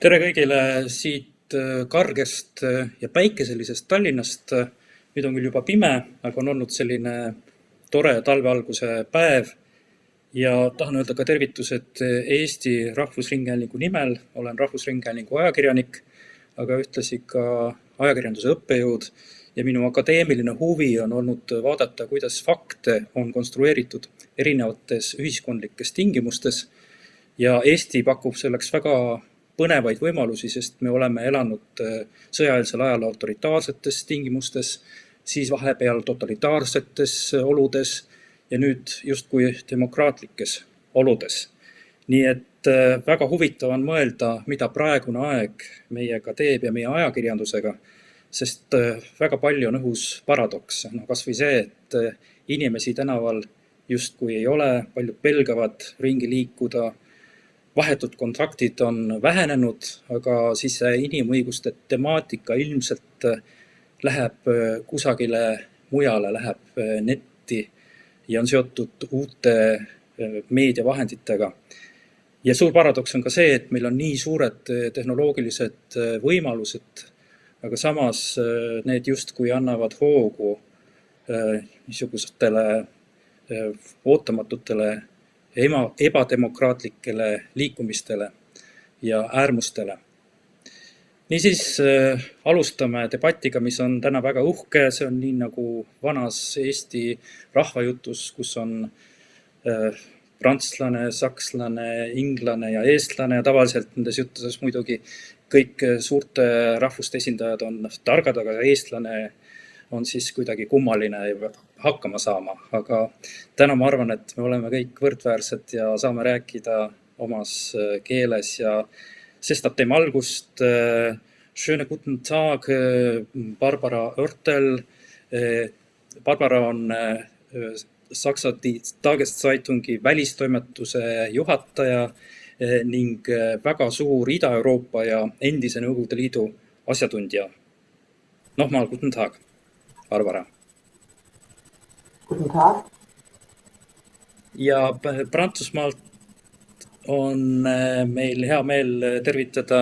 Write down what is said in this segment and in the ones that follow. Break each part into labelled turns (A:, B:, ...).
A: Tere kõigile siit kargest ja päikeselisest Tallinnast. Nüüd on küll juba pime, aga on olnud selline tore talve alguse päev ja tahan öelda ka tervitused Eesti Rahvusringhäälingu nimel. Olen Rahvusringhäälingu ajakirjanik, aga ühtlasi ka ajakirjanduse õppejõud ja minu akadeemiline huvi on olnud vaadata, kuidas fakte on konstrueeritud erinevates ühiskondlikes tingimustes ja Eesti pakub selleks väga põnevaid võimalusi, sest me oleme elanud sõjaeelsel ajal autoritaarsetes tingimustes, siis vahepeal totalitaarsetes oludes ja nüüd justkui demokraatlikes oludes. Nii et väga huvitav on mõelda, mida praegune aeg meiega teeb ja meie ajakirjandusega, sest väga palju on õhus paradokse. Kas või see, et inimesi tänaval justkui ei ole, paljud pelgavad ringi liikuda, vahetud kontaktid on vähenenud, aga siis inimõiguste temaatika ilmselt läheb kusagile mujale, läheb netti ja on seotud uute meediavahenditega. Ja suur paradoks on ka see, et meil on nii suured tehnoloogilised võimalused, aga samas need justkui annavad hoogu niisugustele ootamatutele ebademokraatlikele liikumistele ja äärmustele. Niisiis alustame debatiga, mis on täna väga uhke. See on nii nagu vanas Eesti rahvajutus, kus on prantslane, sakslane, inglane ja eestlane ja tavaliselt nendes juttudes muidugi kõik suurte rahvuste esindajad on targad, aga eestlane on siis kuidagi kummaline hakkama saama, aga täna ma arvan, et me oleme kõik võrdväärsed ja saame rääkida omas keeles ja sestap teeme algust. Schönen guten Tag, Barbara Oertel. Barbara on Saksa Tageszeitungi välistoimetuse juhataja ning väga suur Ida-Euroopa ja endise Nõukogude Liidu asjatundja. Nochmal guten Tag. Barbara.
B: Guten Tag.
A: Ja Prantsusmaalt on meil hea meel tervitada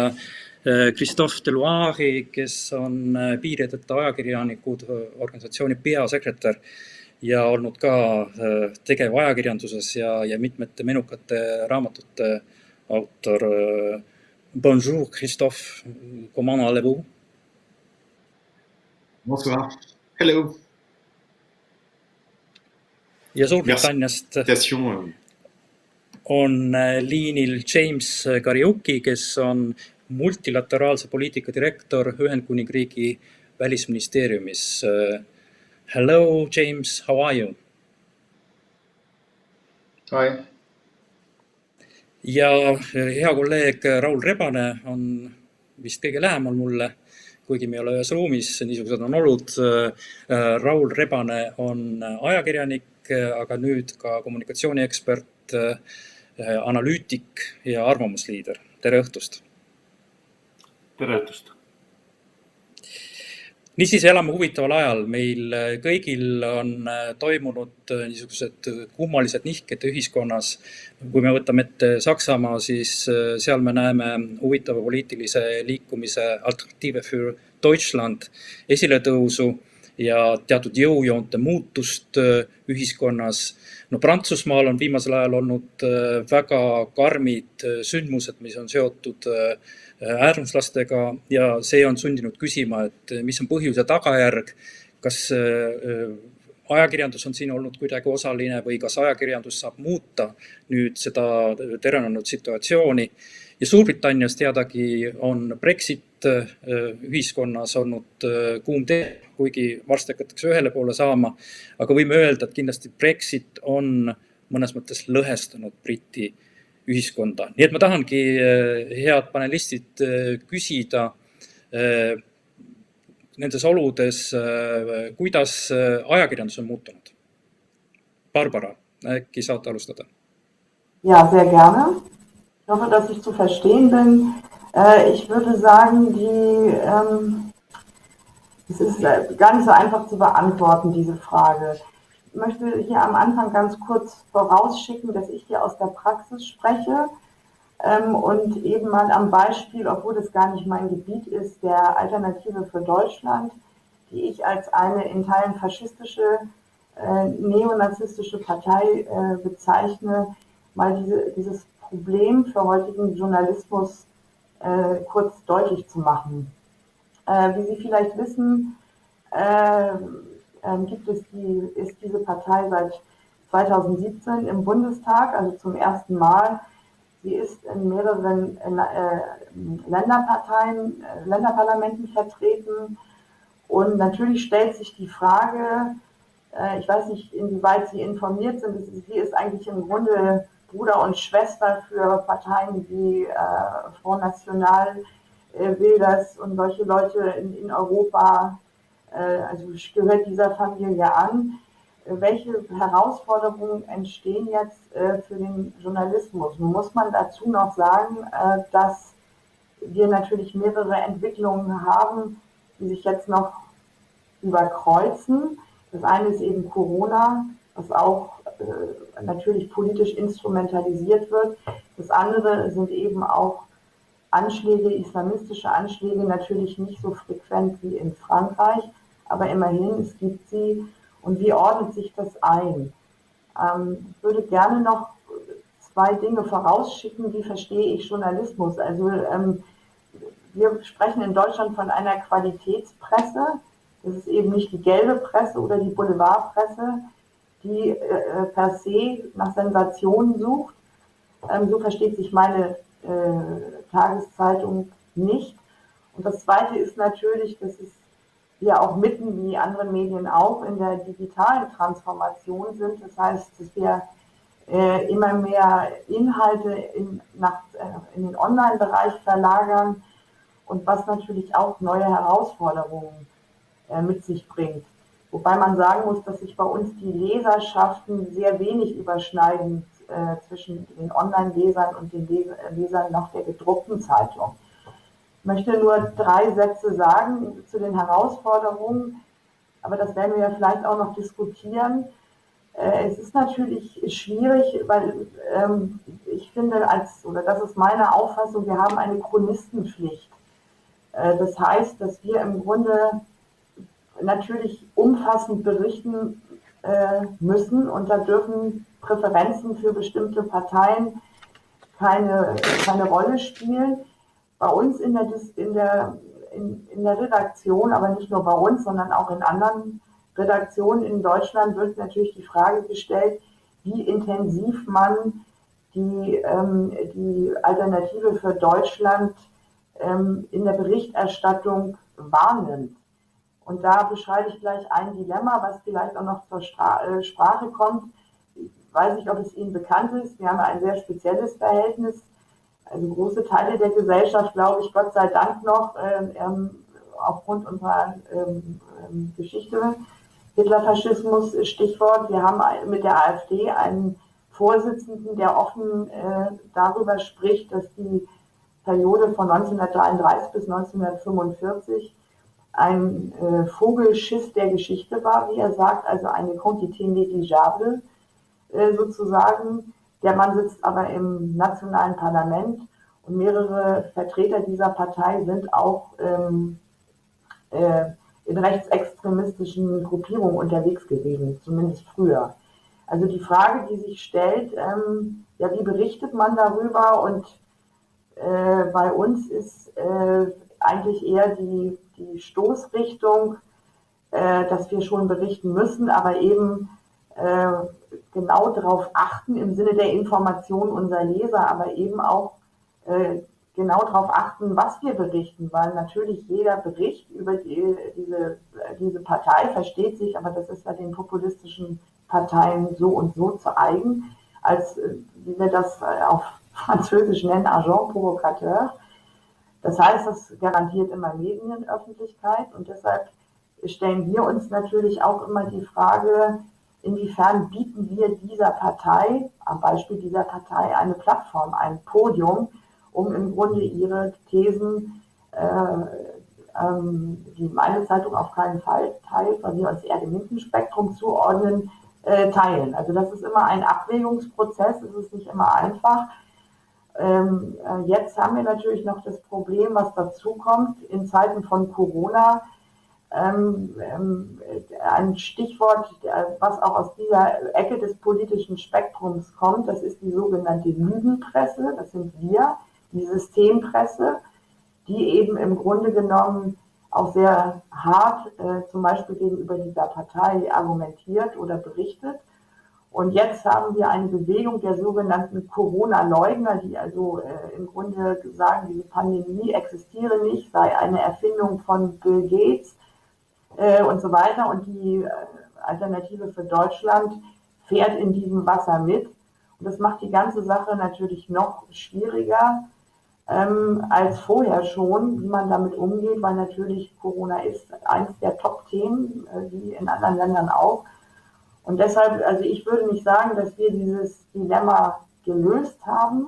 A: Christophe Deloire'i, kes on Piirideta ajakirjanikud organisatsiooni peasekretär ja olnud ka tegev ajakirjanduses ja mitmete menukate raamatute autor. Bonjour Christophe, comment allez-vous?
C: Bonsoir. Hello.
A: Ja Suurbritanniast on liinil James Kariuki, kes on multilateraalse poliitika direktor Ühendkuningriigi välisministeeriumis. Hello James, how are you?
C: Hi.
A: Ja hea kolleeg Raul Rebane on vist kõige lähemal mulle, kuigi me ei ole ühes ruumis, niisugused on olud. Raul Rebane on ajakirjanik, aga nüüd ka kommunikatsiooniekspert, analüütik ja arvamusliider. Tere õhtust!
C: Tere õhtust!
A: Niisiis elame huvitaval ajal. Meil kõigil on toimunud niisugused kummalised nihked ühiskonnas. Kui me võtame ette Saksamaa, siis seal me näeme huvitava poliitilise liikumise Alternative für Deutschland esiletõusu ja teatud jõujoonte muutust ühiskonnas. Prantsusmaal on viimasel ajal olnud väga karmid sündmused, mis on seotud äärmuslastega ja see on sundinud küsima, et mis on põhjus ja tagajärg, kas ajakirjandus on siin olnud kuidagi osaline või kas ajakirjandus saab muuta nüüd seda terenenud situatsiooni. Ja Suurbritannias teadagi on Brexit ühiskonnas olnud kuum tee, kuigi varsti hakatakse ühele poole saama, aga võime öelda, et kindlasti Brexit on mõnes mõttes lõhestanud Briti ühiskonda. Nii et ma tahangi head panelistid küsida nendes oludes, kuidas ajakirjandus on muutunud. Barbara, äkki saate alustada?
B: Ja, sehr gerne. Ich hoffe, dass ich zu verstehen bin. Ich würde sagen, es ist gar nicht so einfach zu beantworten, diese Frage. Ich möchte hier am Anfang ganz kurz vorausschicken, dass ich hier aus der Praxis spreche. Und eben mal am Beispiel, obwohl das gar nicht mein Gebiet ist, der Alternative für Deutschland, die ich als eine in Teilen faschistische, neonazistische Partei bezeichne, mal dieses Problem für heutigen Journalismus kurz deutlich zu machen. Wie Sie vielleicht wissen, ist diese Partei seit 2017 im Bundestag, also zum ersten Mal. Sie ist in mehreren Länderparlamenten vertreten. Und natürlich stellt sich die Frage, ich weiß nicht, inwieweit Sie informiert sind, sie ist eigentlich im Grunde Bruder und Schwester für Parteien wie Front National, Wilders und solche Leute in Europa, also gehört dieser Familie an. Welche Herausforderungen entstehen jetzt für den Journalismus? Nun muss man dazu noch sagen, dass wir natürlich mehrere Entwicklungen haben, die sich jetzt noch überkreuzen. Das eine ist eben Corona, was auch natürlich politisch instrumentalisiert wird. Das andere sind eben auch Anschläge, islamistische Anschläge, natürlich nicht so frequent wie in Frankreich, aber immerhin, es gibt sie. Und wie ordnet sich das ein? Ich würde gerne noch zwei Dinge vorausschicken, wie verstehe ich Journalismus. Also wir sprechen in Deutschland von einer Qualitätspresse. Das ist eben nicht die gelbe Presse oder die Boulevardpresse, die per se nach Sensationen sucht. So versteht sich meine Tageszeitung nicht. Und das Zweite ist natürlich, dass wir auch mitten wie andere Medien auch in der digitalen Transformation sind. Das heißt, dass wir immer mehr Inhalte in den Online-Bereich verlagern und was natürlich auch neue Herausforderungen mit sich bringt. Wobei man sagen muss, dass sich bei uns die Leserschaften sehr wenig überschneiden zwischen den Online-Lesern und den Lesern noch der gedruckten Zeitung. Ich möchte nur 3 Sätze sagen zu den Herausforderungen, aber das werden wir ja vielleicht auch noch diskutieren. Es ist natürlich schwierig, weil ich finde, das ist meine Auffassung, wir haben eine Chronistenpflicht. Das heißt, dass wir im Grunde natürlich umfassend berichten müssen und da dürfen Präferenzen für bestimmte Parteien keine Rolle spielen. Bei uns in der Redaktion, aber nicht nur bei uns, sondern auch in anderen Redaktionen in Deutschland wird natürlich die Frage gestellt, wie intensiv man die Alternative für Deutschland in der Berichterstattung wahrnimmt. Und da beschreibe ich gleich ein Dilemma, was vielleicht auch noch zur Sprache kommt. Ich weiß nicht, ob es Ihnen bekannt ist. Wir haben ein sehr spezielles Verhältnis. Also große Teile der Gesellschaft, glaube ich, Gott sei Dank noch, aufgrund unserer Geschichte, Hitlerfaschismus, Stichwort. Wir haben mit der AfD einen Vorsitzenden, der offen darüber spricht, dass die Periode von 1933 bis 1945 ein Vogelschiss der Geschichte war, wie er sagt, also eine Quantité négligeable sozusagen. Der Mann sitzt aber im nationalen Parlament und mehrere Vertreter dieser Partei sind auch in rechtsextremistischen Gruppierungen unterwegs gewesen, zumindest früher. Also die Frage, die sich stellt, ja, wie berichtet man darüber? Und bei uns ist eigentlich eher die Stoßrichtung, dass wir schon berichten müssen, aber eben genau darauf achten im Sinne der Information unserer Leser, aber eben auch genau darauf achten, was wir berichten, weil natürlich jeder Bericht über diese Partei versteht sich, aber das ist ja den populistischen Parteien so und so zu eigen, als wie wir das auf Französisch nennen, Agent provocateur. Das heißt, das garantiert immer Medienöffentlichkeit und deshalb stellen wir uns natürlich auch immer die Frage, inwiefern bieten wir dieser Partei, am Beispiel dieser Partei, eine Plattform, ein Podium, um im Grunde ihre Thesen, die meine Zeitung auf keinen Fall teilt, weil wir uns eher dem linken Spektrum zuordnen, teilen. Also das ist immer ein Abwägungsprozess, es ist nicht immer einfach. Jetzt haben wir natürlich noch das Problem, was dazu kommt, in Zeiten von Corona. Ein Stichwort, was auch aus dieser Ecke des politischen Spektrums kommt, das ist die sogenannte Lügenpresse. Das sind wir, die Systempresse, die eben im Grunde genommen auch sehr hart zum Beispiel gegenüber dieser Partei argumentiert oder berichtet. Und jetzt haben wir eine Bewegung der sogenannten Corona-Leugner, die also im Grunde sagen, diese Pandemie existiere nicht, sei eine Erfindung von Bill Gates und so weiter. Und die Alternative für Deutschland fährt in diesem Wasser mit. Und das macht die ganze Sache natürlich noch schwieriger als vorher schon, wie man damit umgeht, weil natürlich Corona ist eines der Top-Themen, wie in anderen Ländern auch. Und deshalb, also ich würde nicht sagen, dass wir dieses Dilemma gelöst haben,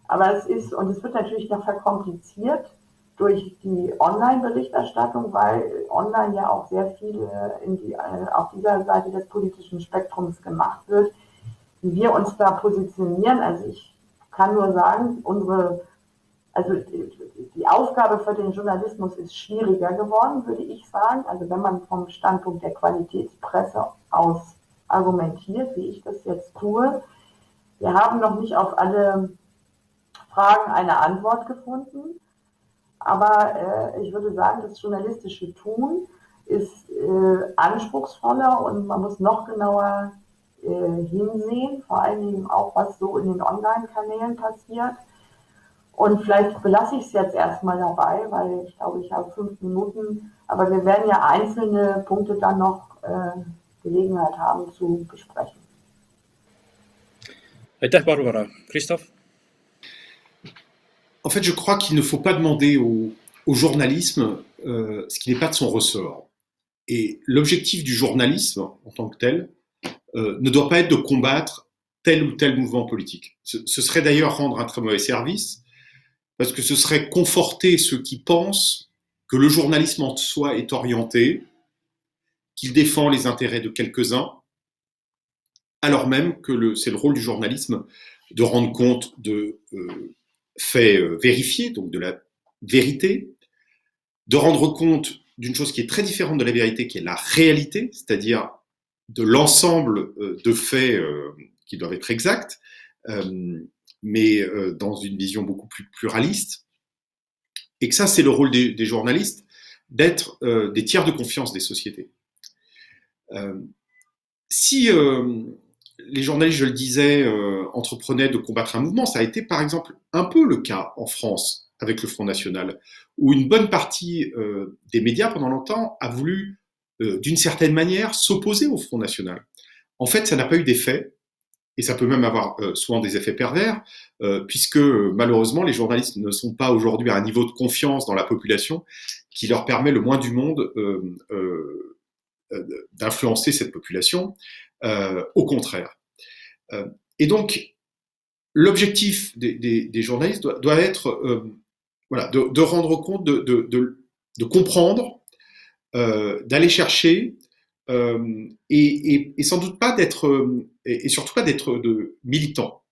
B: aber es ist, und es wird natürlich noch verkompliziert durch die Online-Berichterstattung, weil online ja auch sehr viel auf dieser Seite des politischen Spektrums gemacht wird, wie wir uns da positionieren. Also ich kann nur sagen, also die Aufgabe für den Journalismus ist schwieriger geworden, würde ich sagen. Also wenn man vom Standpunkt der Qualitätspresse aus argumentiert, wie ich das jetzt tue. Wir haben noch nicht auf alle Fragen eine Antwort gefunden, aber ich würde sagen, das journalistische Tun ist anspruchsvoller und man muss noch genauer hinsehen, vor allen Dingen auch, was so in den Online-Kanälen passiert. Und vielleicht belasse ich es jetzt erstmal dabei, weil ich glaube, ich habe 5 Minuten, aber wir werden ja einzelne Punkte dann noch Gelegenheit haben zu besprechen.
A: Aitäh, Barbara. Christophe?
C: En fait, je crois qu'il ne faut pas demander au journalisme ce qui n'est pas de son ressort. Et l'objectif du journalisme en tant que tel ne doit pas être de combattre tel ou tel mouvement politique. Ce serait d'ailleurs rendre un très mauvais service, parce que ce serait conforter ceux qui pensent que le journalisme en soi est orienté, qu'il défend les intérêts de quelques-uns, alors même que c'est le rôle du journalisme de rendre compte de faits vérifiés, donc de la vérité, de rendre compte d'une chose qui est très différente de la vérité, qui est la réalité, c'est-à-dire de l'ensemble de faits qui doivent être exacts, mais dans une vision beaucoup plus pluraliste. Et que ça, c'est le rôle des journalistes, d'être des tiers de confiance des sociétés. Si les journalistes, je le disais, entreprenaient de combattre un mouvement, ça a été par exemple un peu le cas en France avec le Front National, où une bonne partie des médias pendant longtemps a voulu d'une certaine manière s'opposer au Front National. En fait, ça n'a pas eu d'effet, et ça peut même avoir souvent des effets pervers, puisque malheureusement les journalistes ne sont pas aujourd'hui à un niveau de confiance dans la population qui leur permet le moins du monde d'influencer cette population, au contraire. Et donc, l'objectif des journalistes doit être voilà, de rendre compte, de comprendre, d'aller chercher, et sans doute pas d'être, et surtout pas d'être militant.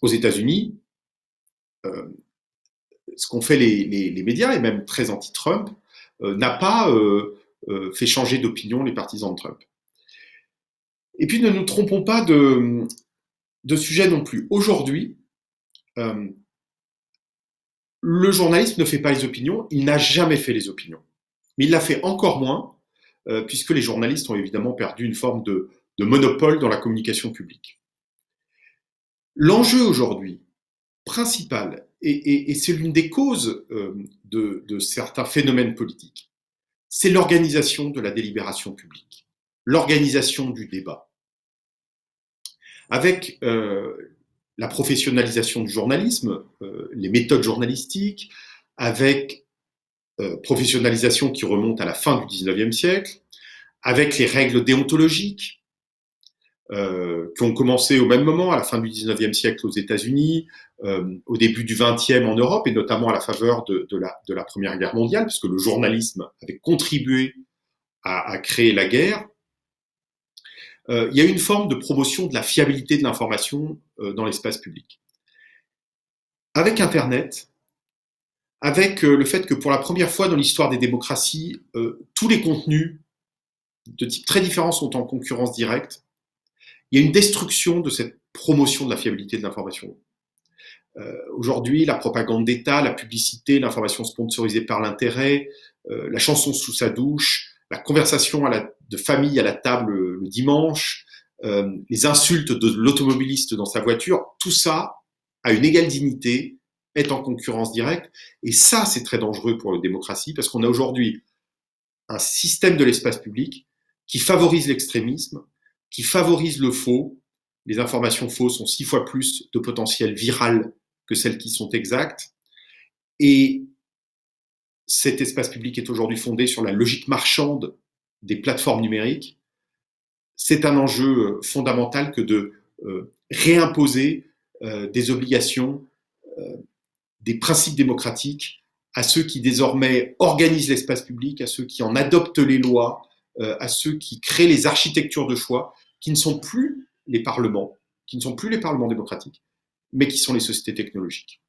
C: Aux États-Unis, ce qu'ont fait les médias, et même très anti-Trump, n'a pas fait changer d'opinion les partisans de Trump. Et puis ne nous trompons pas de sujet non plus. Aujourd'hui, le journalisme ne fait pas les opinions, il n'a jamais fait les opinions. Mais il l'a fait encore moins, puisque les journalistes ont évidemment perdu une forme de monopole dans la communication publique. L'enjeu aujourd'hui, principal, et c'est l'une des causes de certains phénomènes politiques, c'est l'organisation de la délibération publique, l'organisation du débat. Avec la professionnalisation du journalisme, les méthodes journalistiques, avec professionnalisation qui remonte à la fin du XIXe siècle, avec les règles déontologiques qui ont commencé au même moment, à la fin du XIXe siècle aux États-Unis, au début du XXe en Europe, et notamment à la faveur de la Première Guerre mondiale, puisque le journalisme avait contribué à créer la guerre. Il y a eu une forme de promotion de la fiabilité de l'information dans l'espace public. avec Internet, avec le fait que pour la première fois dans l'histoire des démocraties, tous les contenus de type très différents sont en concurrence directe, il y a une destruction de cette promotion de la fiabilité de l'information. Aujourd'hui, la propagande d'État, la publicité, l'information sponsorisée par l'intérêt, la chanson sous sa douche, la conversation de famille à la table le dimanche, les insultes de l'automobiliste dans sa voiture, tout ça, à une égale dignité, est en concurrence directe. Et ça, c'est très dangereux pour la démocratie, parce qu'on a aujourd'hui un système de l'espace public qui favorise l'extrémisme, qui favorise le faux. Les informations fausses ont 6 fois plus de potentiel viral que celles qui sont exactes. Et cet espace public est aujourd'hui fondé sur la logique marchande des plateformes numériques. C'est un enjeu fondamental que de réimposer des obligations, des principes démocratiques à ceux qui désormais organisent l'espace public, à ceux qui en adoptent les lois, à ceux qui créent les architectures de choix, qui ne sont plus les parlements, démocratiques, mais qui sont les sociétés technologiques.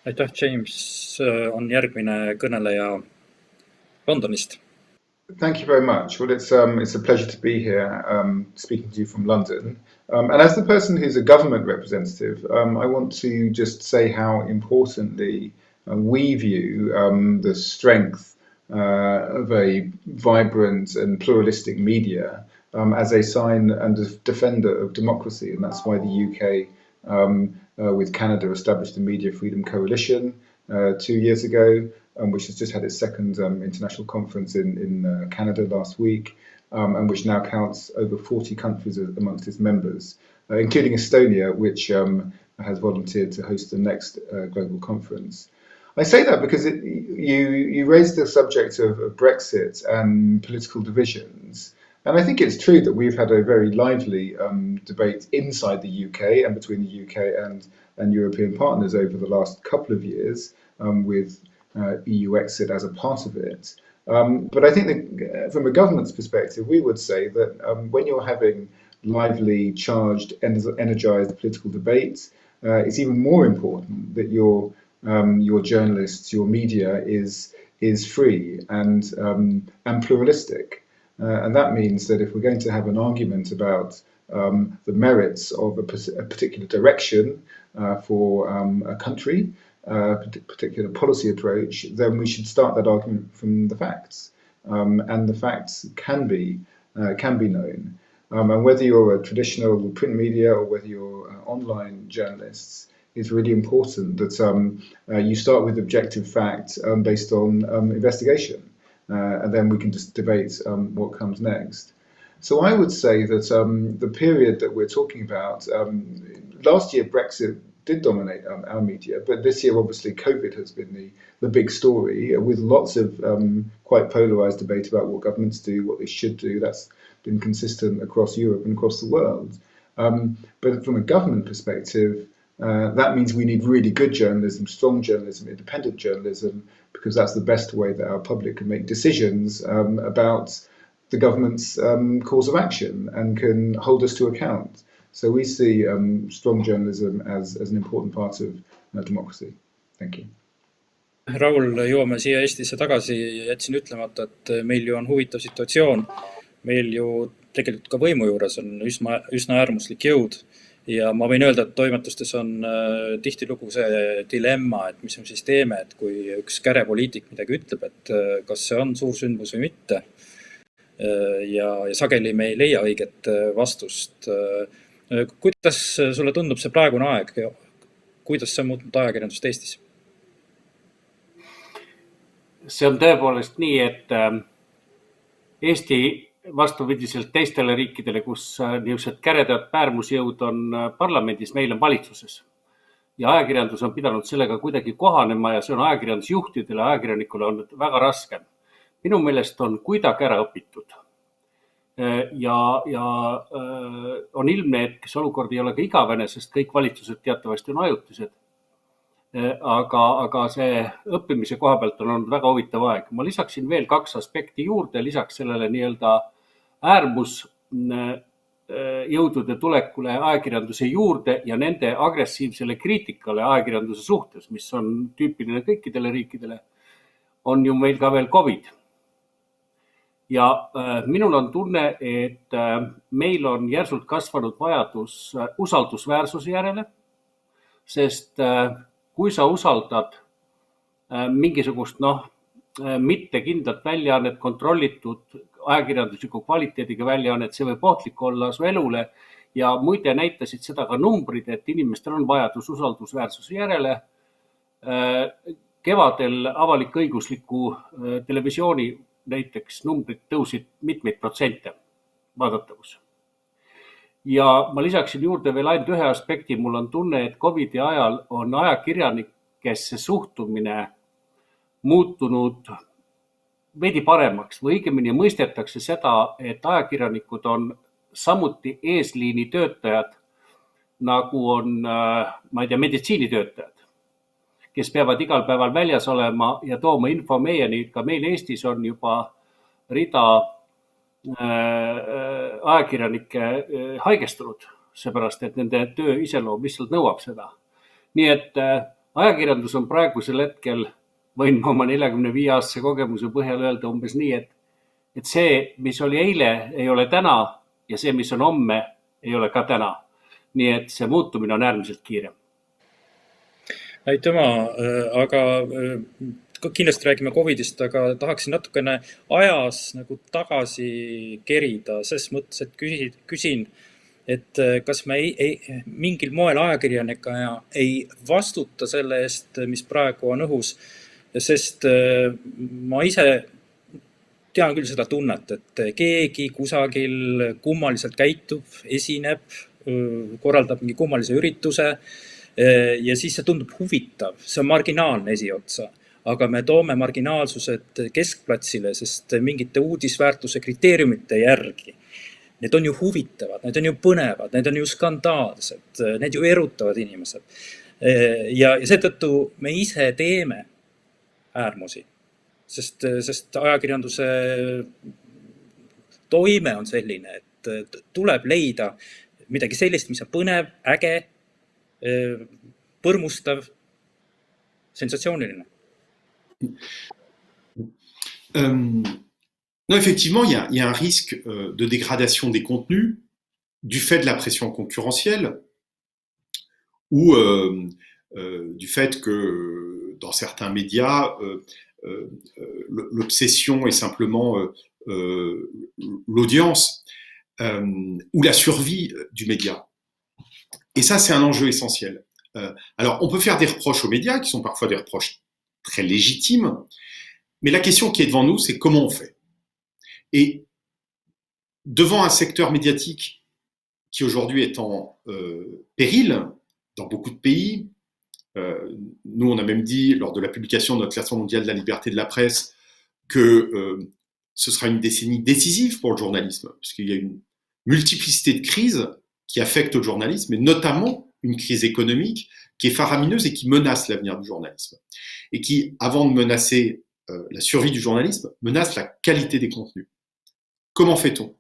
A: Aitäh, James. On järgmine kõneleja Londonist.
D: Thank you very much. Well, it's a pleasure to be here, speaking to you from London. And as the person who's a government representative, I want to just say how importantly we view the strength of a vibrant and pluralistic media as a sign and a defender of democracy. And that's why the UK, with Canada, established the Media Freedom Coalition 2 years ago, which has just had its second international conference in Canada last week, and which now counts over 40 countries amongst its members, including Estonia, which has volunteered to host the next global conference. I say that because you raised the subject of Brexit and political divisions, and I think it's true that we've had a very lively debate inside the UK and between the UK and European partners over the last couple of years, with EU exit as a part of it. But I think that from a government's perspective, we would say that when you're having lively, charged, energized political debates, it's even more important that your journalists, your media is free and pluralistic. And that means that if we're going to have an argument about the merits of a particular direction for a country, particular policy approach, then we should start that argument from the facts, and the facts can be known. And whether you're a traditional print media or whether you're online journalists, it's really important that you start with objective facts based on investigation, and then we can just debate what comes next. So I would say that the period that we're talking about, last year Brexit did dominate our media, but this year obviously COVID has been the big story, with lots of quite polarised debate about what governments do, what they should do. That's been consistent across Europe and across the world. But from a government perspective, that means we need really good journalism, strong journalism, independent journalism, because that's the best way that our public can make decisions about the government's course of action and can hold us to account. So we see strong journalism as an important part of democracy. Thank you.
A: Raul, jõuame siia Eestisse tagasi. Jätsin ütlemata, et meil ju on huvitav situatsioon. Meil ju tegelikult ka võimu juures on üsna äärmuslik jõud. Ja ma võin öelda, et toimetustes on tihtilugu see dilemma, et mis me siis teeme, et kui üks kärepoliitik midagi ütleb, et kas see on suur sündmus või mitte. Ja sageli me ei leia õiget vastust. Kuidas sulle tundub see praegune aeg? Kuidas see on muutnud ajakirjandust Eestis?
E: See on tõepoolest nii, et Eesti vastupidiselt teistele riikidele, kus niisugused käredad äärmusjõud on parlamendis, meil on valitsuses. Ja ajakirjandus on pidanud sellega kuidagi kohanema ja see on ajakirjandusjuhtidele, ajakirjanikule on väga raske. Minu meelest on kuidagi ära õpitud. Ja on ilmne, et see olukord ei ole ka igavene, sest kõik valitsused teatavasti on ajutised. Aga see õppimise koha pealt on olnud väga huvitav aeg. Ma lisaksin veel 2 aspekti juurde, lisaks sellele nii-öelda jõudude tulekule ajakirjanduse juurde ja nende agressiivsele kriitikale ajakirjanduse suhtes, mis on tüüpiline kõikidele riikidele, on ju meil ka veel Covid. Ja minul on tunne, et meil on järsult kasvanud vajadus usaldusväärsuse järele, sest kui sa usaldad mingisugust mitte kindlat väljaannet, kontrollitud ajakirjandusliku kvaliteediga väljaannet, see võib ohtlik olla su elule ja muide näitasid seda ka numbrid, et inimestel on vajadus usaldusväärsuse järele. Kevadel avalik-õigusliku televisiooni näiteks numbrid tõusid mitmeid protsente vaadatavus. Ja ma lisaksin juurde veel ainult ühe aspekti. Mul on tunne, et Covidi ajal on ajakirjanikesse suhtumine muutunud veidi paremaks või õigemini mõistetakse seda, et ajakirjanikud on samuti eesliini töötajad, nagu on, meditsiinitöötajad, kes peavad igal päeval väljas olema ja tooma info meieni. Ka meil Eestis on juba rida ajakirjanikke haigestunud, seepärast, et nende töö iseloom lihtsalt nõuab seda. Nii et ajakirjandus on praegusel hetkel, võin oma 45-aastase kogemuse põhjal öelda umbes nii, et see, mis oli eile, ei ole täna ja see, mis on homme, ei ole ka täna. Nii et see muutumine on äärmiselt kiire.
A: Aitüma, aga kindlasti räägime Covidist, aga tahaksin natukene ajas nagu tagasi kerida, ses mõttes, et küsin, et kas me mingil moel ajakirjanikena ei vastuta selle eest, mis praegu on õhus, sest ma ise tean küll seda tunnet, et keegi kusagil kummaliselt käitub, esineb, korraldab mingi kummalise ürituse ja siis see tundub huvitav, see on marginaalne esiotsa, aga me toome marginaalsused keskplatsile, sest mingite uudisväärtuse kriteeriumite järgi. Need on ju huvitavad, need on ju põnevad, need on ju skandaalsed, need ju erutavad inimesed. Ja seetõttu me ise teeme äärmusi, sest ajakirjanduse toime on selline, et tuleb leida midagi sellist, mis on põnev, äge, põrmustav, sensatsiooniline.
C: Non, effectivement, il y a un risque de dégradation des contenus du fait de la pression concurrentielle ou du fait que dans certains médias, l'obsession est simplement l'audience ou la survie du média. Et ça, c'est un enjeu essentiel. Alors, on peut faire des reproches aux médias, qui sont parfois des reproches très légitimes, mais la question qui est devant nous, c'est comment on fait. Et devant un secteur médiatique qui aujourd'hui est en péril dans beaucoup de pays, nous on a même dit lors de la publication de notre classement mondial de la liberté de la presse que ce sera une décennie décisive pour le journalisme, puisqu'il y a une multiplicité de crises qui affectent le journalisme, et notamment une crise économique qui est faramineuse et qui menace l'avenir du journalisme. Et qui, avant de menacer la survie du journalisme, menace la qualité des contenus. Comment fait-on ?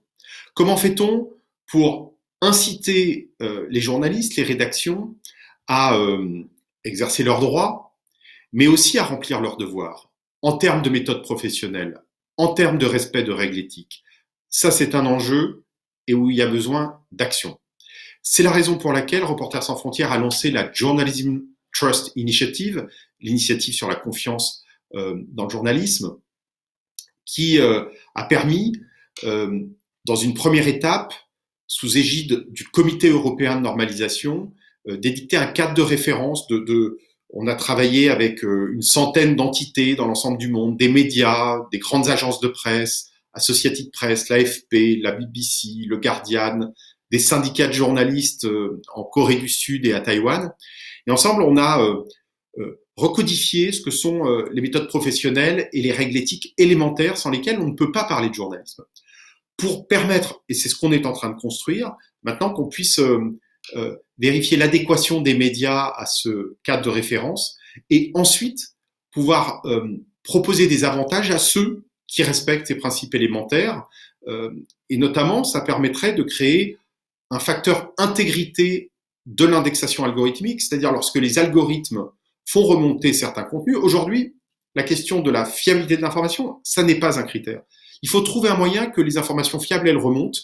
C: Comment fait-on pour inciter les journalistes, les rédactions à exercer leurs droits, mais aussi à remplir leurs devoirs, en termes de méthode professionnelle, en termes de respect de règles éthiques. Ça, c'est un enjeu et où il y a besoin d'action. C'est la raison pour laquelle Reporters sans frontières a lancé la Journalism Trust Initiative, l'initiative sur la confiance dans le journalisme, qui a permis, dans une première étape, sous égide du Comité européen de normalisation, d'édicter un cadre de référence. On a travaillé avec une centaine d'entités dans l'ensemble du monde, des médias, des grandes agences de presse, Associated Press, l'AFP, la BBC, le Guardian, des syndicats de journalistes en Corée du Sud et à Taïwan. Et ensemble, on a recodifié ce que sont les méthodes professionnelles et les règles éthiques élémentaires sans lesquelles on ne peut pas parler de journalisme. Pour permettre, et c'est ce qu'on est en train de construire, maintenant qu'on puisse vérifier l'adéquation des médias à ce cadre de référence et ensuite pouvoir proposer des avantages à ceux qui respectent ces principes élémentaires. Et notamment, ça permettrait de créer un facteur intégrité de l'indexation algorithmique, c'est-à-dire lorsque les algorithmes font remonter certains contenus. Aujourd'hui, la question de la fiabilité de l'information, ça n'est pas un critère. Il faut trouver un moyen que les informations fiables, elles remontent.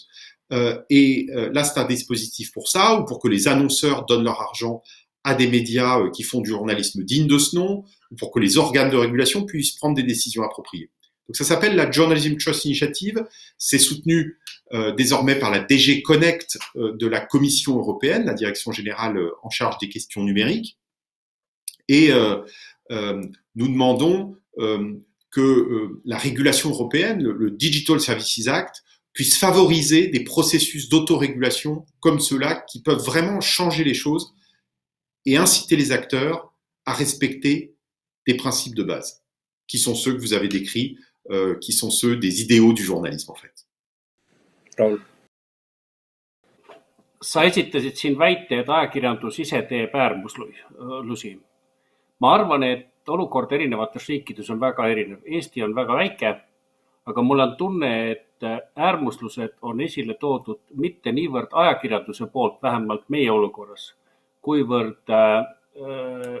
C: Là, c'est un dispositif pour ça, ou pour que les annonceurs donnent leur argent à des médias qui font du journalisme digne de ce nom, ou pour que les organes de régulation puissent prendre des décisions appropriées. Donc ça s'appelle la Journalism Trust Initiative. C'est soutenu désormais par la DG Connect de la Commission européenne, la direction générale en charge des questions numériques. Et nous demandons que la régulation européenne, le Digital Services Act, puisse favoriser des processus d'autorégulation comme ceux-là qui peuvent vraiment changer les choses et inciter les acteurs à respecter des principes de base, qui sont ceux que vous avez décrits, qui sont ceux des idéaux du journalisme en fait.
A: Raul.
E: Sa esitasid siin väite, et ajakirjandus ise teeb äärmuslusi. Ma arvan, et olukord erinevates riikides on väga erinev. Eesti on väga väike, aga mul on tunne, et äärmuslused on esile toodud mitte niivõrd ajakirjanduse poolt, vähemalt meie olukorras, kuivõrd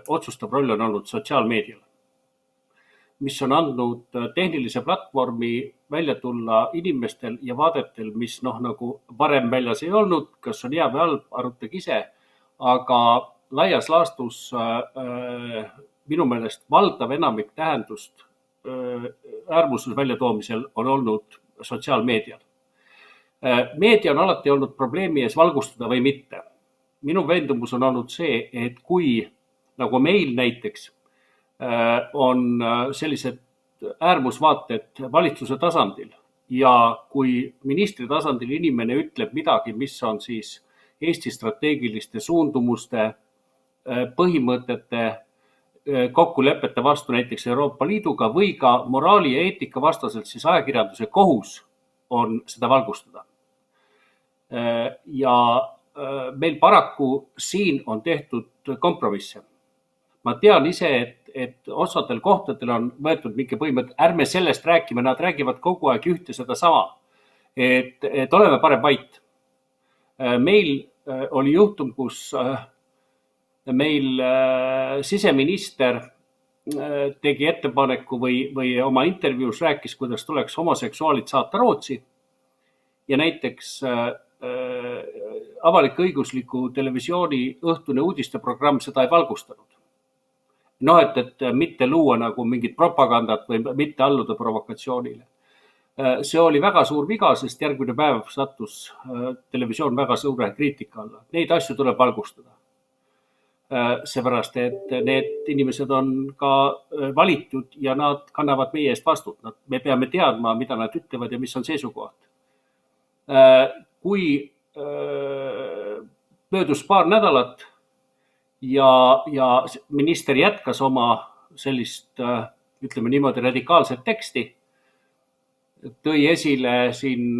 E: otsustav roll on olnud sotsiaalmeedial, mis on andnud tehnilise platvormi välja tulla inimestel ja vaadetel, mis nagu varem väljas ei olnud, kas on hea või halb, arutage ise, aga laias laastus minu meelest valdav enamik tähendust äärmusluse väljatoomisel on olnud sotsiaalmeedial. Meedia on alati olnud probleemi ees valgustada või mitte. Minu veendumus on olnud see, et kui nagu meil näiteks on sellised äärmusvaated valitsuse tasandil ja kui ministri tasandil inimene ütleb midagi, mis on siis Eesti strateegiliste suundumuste, põhimõtete, kokkulepete vastu näiteks Euroopa Liiduga või ka moraali ja eetika vastaselt, siis ajakirjanduse kohus on seda valgustada. Ja meil paraku siin on tehtud kompromisse. Ma tean ise, et osadel kohtadel on võetud mingi põhimõte, ärme sellest räägime, nad räägivad kogu aeg ühte seda sama, et oleme parem vait. Meil oli juhtum, kus meil siseminister tegi ettepaneku või oma intervjuus rääkis, kuidas tuleks homoseksuaalid saata Rootsi ja näiteks avalik-õigusliku televisiooni õhtune uudisteprogramm seda ei valgustanud. Et mitte luua nagu mingit propagandat või mitte alluda provokatsioonile. See oli väga suur viga, sest järgmine päev sattus televisioon väga suure kriitika alla. Neid asju tuleb valgustada. Seepärast, et need inimesed on ka valitud ja nad kannavad meie eest vastut. Me peame teadma, mida nad ütlevad ja mis on seisukoht. Kui möödus paar nädalat ja minister jätkas oma sellist, ütleme niimoodi, radikaalset teksti, tõi esile siin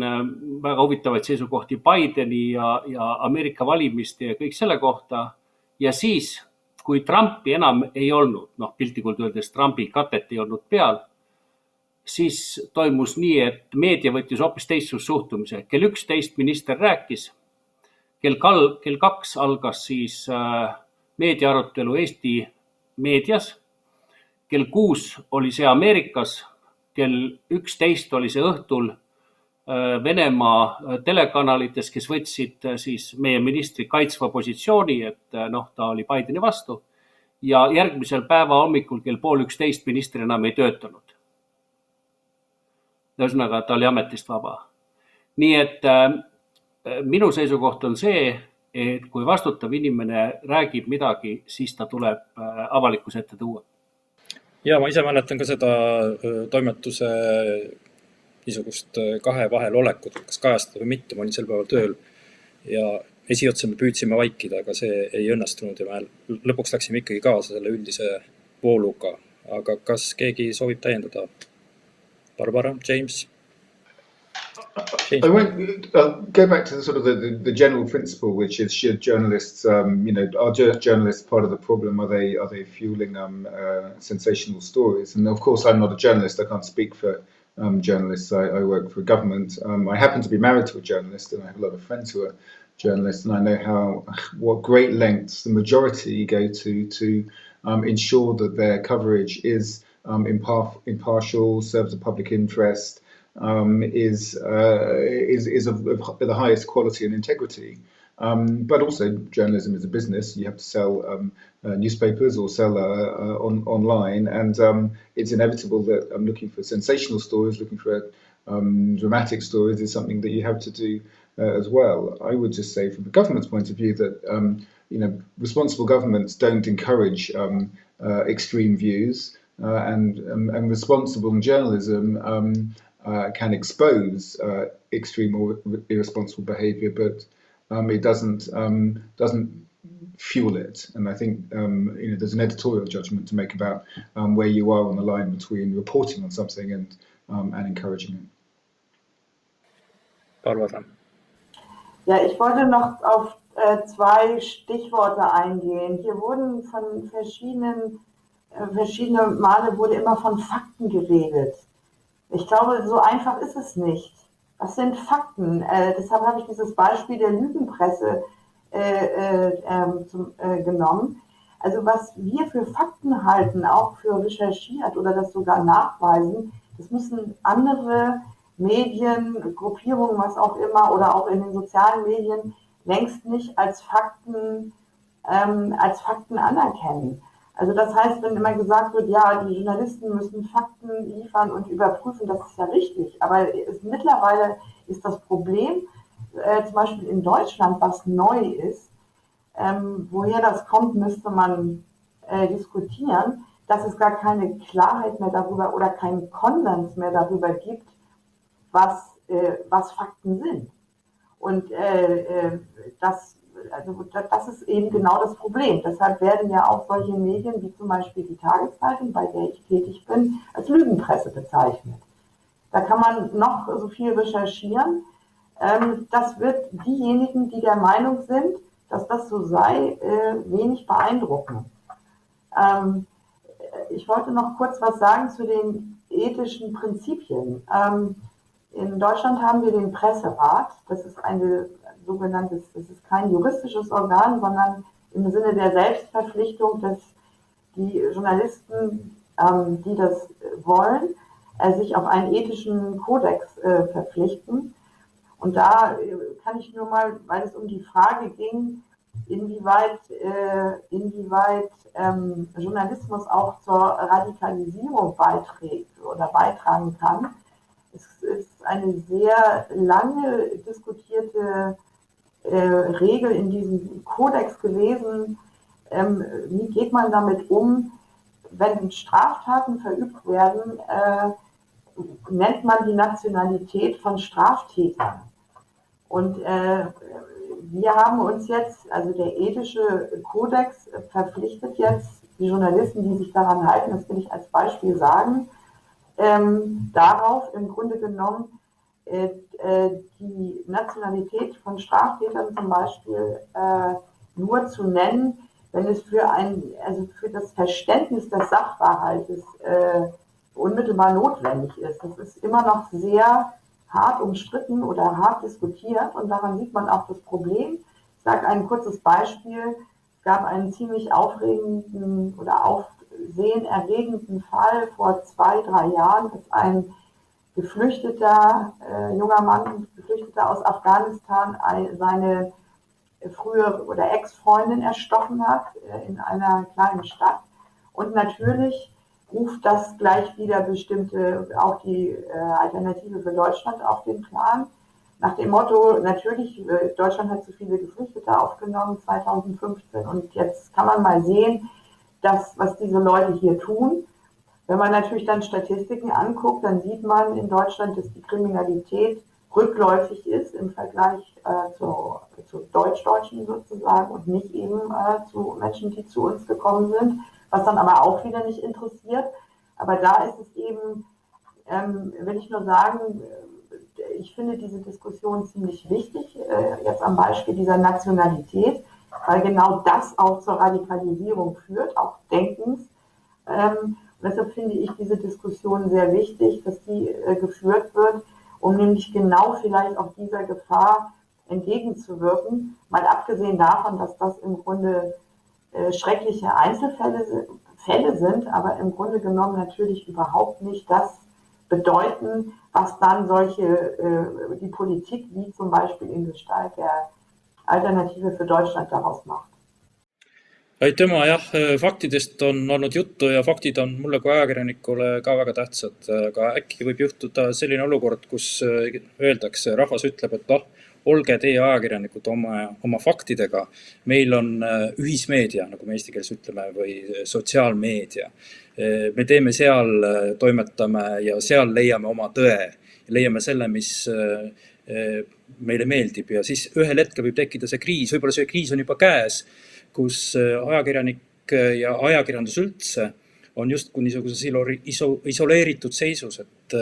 E: väga huvitavaid seisukohti Bideni ja Ameerika valimiste ja kõik selle kohta. Ja siis, kui Trumpi enam ei olnud, piltlikult öeldes Trumpi katet ei olnud peal, siis toimus nii, et meedia võttis hoopis teistsuguse suhtumise. Kell 11 minister rääkis, kell 2 algas siis meediaarutelu Eesti meedias, kell 6 oli see Ameerikas, kell 11 oli see õhtul Venemaa telekanalites, kes võtsid siis meie ministri kaitsva positsiooni, et ta oli Bideni vastu ja järgmisel päeva hommikul kell 10:30 minister enam ei töötanud. Ühesõnaga, ta oli ametist vaba. Nii et minu seisukoht on see, et kui vastutav inimene räägib midagi, siis ta tuleb avalikkuse ette tuua.
A: Ja ma ise mäletan ka seda toimetuse niisugust kahe vahel olekut, kas kajastada või mitte. Ma olin sel päeval tööl ja esiotsa me püüdsime vaikida, aga see ei õnnestunud ja me lõpuks läksime ikkagi kaasa selle üldise vooluga. Aga kas keegi soovib täiendada? Barbara, James?
D: I won't go back to the general principle, which is should journalists, are journalists part of the problem? Are they fueling sensational stories? And of course, I'm not a journalist. I can't speak for journalists. I work for government. I happen to be married to a journalist, and I have a lot of friends who are journalists, and I know what great lengths the majority go to ensure that their coverage is impartial, serves the public interest, is of the highest quality and integrity. But also, journalism is a business. You have to sell newspapers or sell online, and it's inevitable that looking for sensational stories, looking for dramatic stories is something that you have to do as well. I would just say, from the government's point of view, that responsible governments don't encourage extreme views, and responsible journalism can expose extreme or irresponsible behaviour, but it doesn't fuel it. And I think there's an editorial judgment to make about where you are on the line between reporting on something and encouraging it.
A: Barbara.
B: Ja, ich wollte noch auf zwei Stichworte eingehen. Hier wurden von verschiedene Male wurde immer von Fakten geredet. Ich glaube, so einfach ist es nicht. Was sind Fakten? Deshalb habe ich dieses Beispiel der Lügenpresse genommen. Also was wir für Fakten halten, auch für recherchiert oder das sogar nachweisen, das müssen andere Medien, Gruppierungen, was auch immer, oder auch in den sozialen Medien längst nicht als Fakten anerkennen. Also das heißt, wenn immer gesagt wird, ja, die Journalisten müssen Fakten liefern und überprüfen, das ist ja richtig. Aber mittlerweile ist das Problem, zum Beispiel in Deutschland, was neu ist, woher das kommt, müsste man diskutieren, dass es gar keine Klarheit mehr darüber oder keinen Konsens mehr darüber gibt, was Fakten sind. Und das ist eben genau das Problem. Deshalb werden ja auch solche Medien wie zum Beispiel die Tageszeitung, bei der ich tätig bin, als Lügenpresse bezeichnet. Da kann man noch so viel recherchieren. Das wird diejenigen, die der Meinung sind, dass das so sei, wenig beeindrucken. Ich wollte noch kurz was sagen zu den ethischen Prinzipien. In Deutschland haben wir den Presserat. Das ist das ist kein juristisches Organ, sondern im Sinne der Selbstverpflichtung, dass die Journalisten, die das wollen, sich auf einen ethischen Kodex verpflichten. Und da kann ich nur mal, weil es um die Frage ging, inwieweit Journalismus auch zur Radikalisierung beiträgt oder beitragen kann. Es ist eine sehr lange diskutierte Regel in diesem Kodex gewesen. Wie geht man damit um, wenn Straftaten verübt werden, nennt man die Nationalität von Straftätern. Und wir haben uns jetzt, also der ethische Kodex verpflichtet jetzt die Journalisten, die sich daran halten, das will ich als Beispiel sagen, darauf im Grunde genommen die Nationalität von Straftätern zum Beispiel nur zu nennen, wenn es für das Verständnis des Sachverhaltes unmittelbar notwendig ist. Das ist immer noch sehr hart umstritten oder hart diskutiert, und daran sieht man auch das Problem. Ich sage ein kurzes Beispiel. Es gab einen ziemlich aufregenden oder aufsehenerregenden Fall vor 2-3 Jahren, dass ein geflüchteter junger Mann, Geflüchteter aus Afghanistan, seine frühere oder Ex-Freundin erstochen hat in einer kleinen Stadt. Und natürlich ruft das gleich wieder auch die Alternative für Deutschland auf den Plan. Nach dem Motto, natürlich, Deutschland hat zu viele Geflüchtete aufgenommen 2015, und jetzt kann man mal sehen, was diese Leute hier tun. Wenn man natürlich dann Statistiken anguckt, dann sieht man in Deutschland, dass die Kriminalität rückläufig ist im Vergleich zu Deutschdeutschen sozusagen und nicht eben zu Menschen, die zu uns gekommen sind, was dann aber auch wieder nicht interessiert. Aber da ist es eben, will ich nur sagen, ich finde diese Diskussion ziemlich wichtig, jetzt am Beispiel dieser Nationalität, weil genau das auch zur Radikalisierung führt, auch Denkens. Und deshalb finde ich diese Diskussion sehr wichtig, dass die geführt wird, um nämlich genau vielleicht auch dieser Gefahr entgegenzuwirken, mal abgesehen davon, dass das im Grunde schreckliche Einzelfälle sind, aber im Grunde genommen natürlich überhaupt nicht das bedeuten, was dann die Politik, wie zum Beispiel in Gestalt der Alternative für Deutschland daraus macht.
A: Aitüma, jah, faktidest on olnud juttu ja faktid on mulle kui ajakirjanikule ka väga tähtsad, aga äkki võib juhtuda selline olukord, kus öeldakse, rahvas ütleb, et olge teie ajakirjanikud oma faktidega. Meil on ühismeedia, nagu me eesti keeles ütleme, või sotsiaalmeedia. Me teeme seal, toimetame ja seal leiame oma tõe. Leiame selle, mis meile meeldib ja siis ühel hetkel võib tekkida see kriis. Võib-olla see kriis on juba käes, kus ajakirjanik ja ajakirjandus üldse on justkui niisuguses isoleeritud seisus, et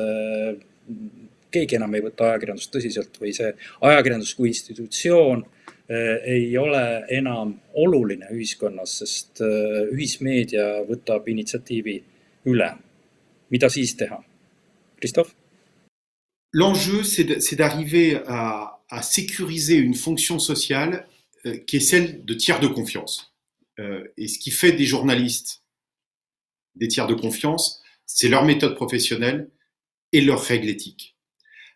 A: keegi enam ei võta ajakirjandust tõsiselt või see ajakirjandus kui institutsioon ei ole enam oluline ühiskonnas, sest ühismeedia võtab initsiatiivi üle. Mida siis teha? Christophe?
C: L'enjeu, c'est d'arriver à sécuriser une fonction sociale qui est celle de tiers de confiance. Et ce qui fait des journalistes des tiers de confiance, c'est leur méthode professionnelle et leurs règles éthiques.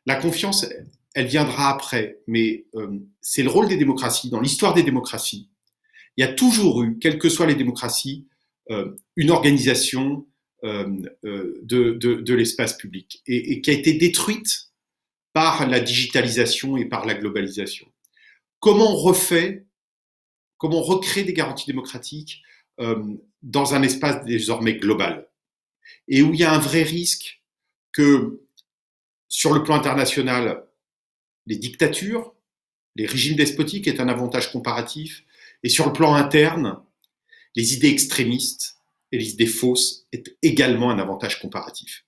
C: La confiance, elle viendra après, mais c'est le rôle des démocraties. Dans l'histoire des démocraties, il y a toujours eu, quelles que soient les démocraties, une organisation de l'espace public et qui a été détruite par la digitalisation et par la globalisation. Comment on recrée des garanties démocratiques dans un espace désormais global et où il y a un vrai risque que sur le plan international, les dictatures, les régimes despotiques aient un avantage comparatif et sur le plan interne, les idées extrémistes et les idées fausses aient également un avantage comparatif.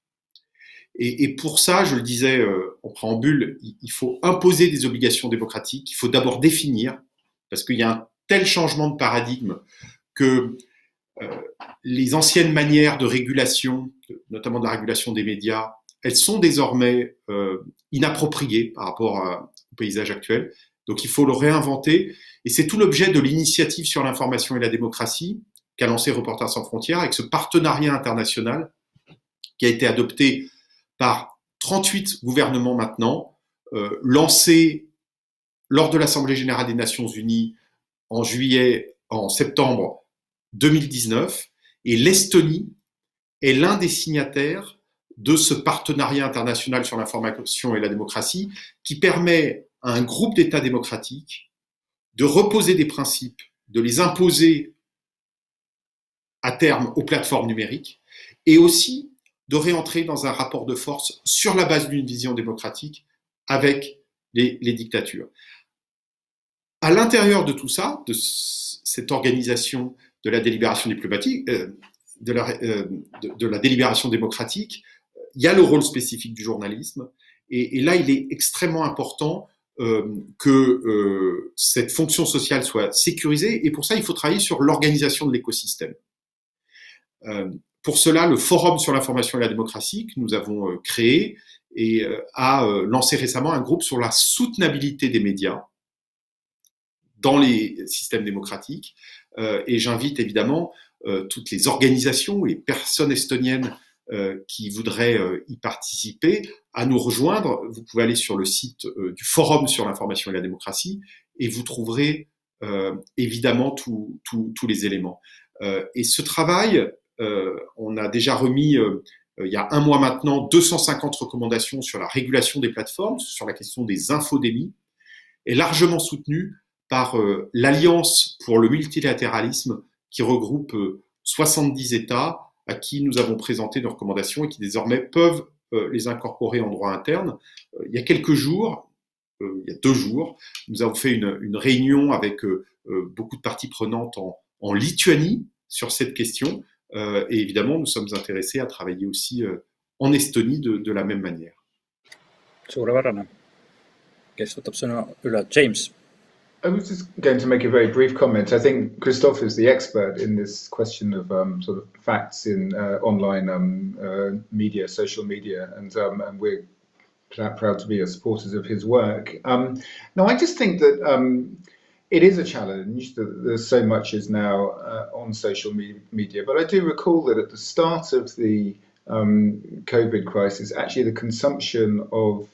C: Et pour ça, je le disais en préambule, il faut imposer des obligations démocratiques, il faut d'abord définir, parce qu'il y a un tel changement de paradigme que les anciennes manières de régulation, notamment de la régulation des médias, elles sont désormais inappropriées par rapport au paysage actuel. Donc il faut le réinventer. Et c'est tout l'objet de l'initiative sur l'information et la démocratie qu'a lancé Reporters sans frontières, avec ce partenariat international qui a été adopté par 38 gouvernements maintenant, lancé lors de l'Assemblée générale des Nations Unies en septembre 2019. Et l'Estonie est l'un des signataires de ce partenariat international sur l'information et la démocratie qui permet à un groupe d'États démocratiques de reposer des principes, de les imposer à terme aux plateformes numériques et aussi de réentrer dans un rapport de force sur la base d'une vision démocratique avec les dictatures. À l'intérieur de tout ça, de cette organisation de la délibération diplomatique, de la délibération démocratique, il y a le rôle spécifique du journalisme. Et là, il est extrêmement important que cette fonction sociale soit sécurisée. Et pour ça, il faut travailler sur l'organisation de l'écosystème. Pour cela, le Forum sur l'information et la démocratie que nous avons créé et a lancé récemment un groupe sur la soutenabilité des médias dans les systèmes démocratiques. Et j'invite évidemment toutes les organisations, les personnes estoniennes qui voudraient y participer à nous rejoindre. Vous pouvez aller sur le site du Forum sur l'information et la démocratie et vous trouverez évidemment tous les éléments. Et ce travail, on a déjà remis, il y a un mois maintenant, 250 recommandations sur la régulation des plateformes, sur la question des infodémies, est largement soutenu par l'Alliance pour le multilatéralisme qui regroupe 70 États à qui nous avons présenté nos recommandations et qui désormais peuvent les incorporer en droit interne. Il y a quelques jours, il y a 2 jours, nous avons fait une réunion avec beaucoup de parties prenantes en Lituanie sur cette question. Et évidemment, nous sommes intéressés à travailler aussi en Estonie de la même manière.
A: Suurepärane. Kes võtab sõna üle? James.
D: I was just going to make a very brief comment. I think Christophe is the expert in this question of sort of facts in online media, social media, and we're proud to be a supporter of his work. No, I just think that it is a challenge that there's so much is now on social media. But I do recall that at the start of the COVID crisis, actually the consumption of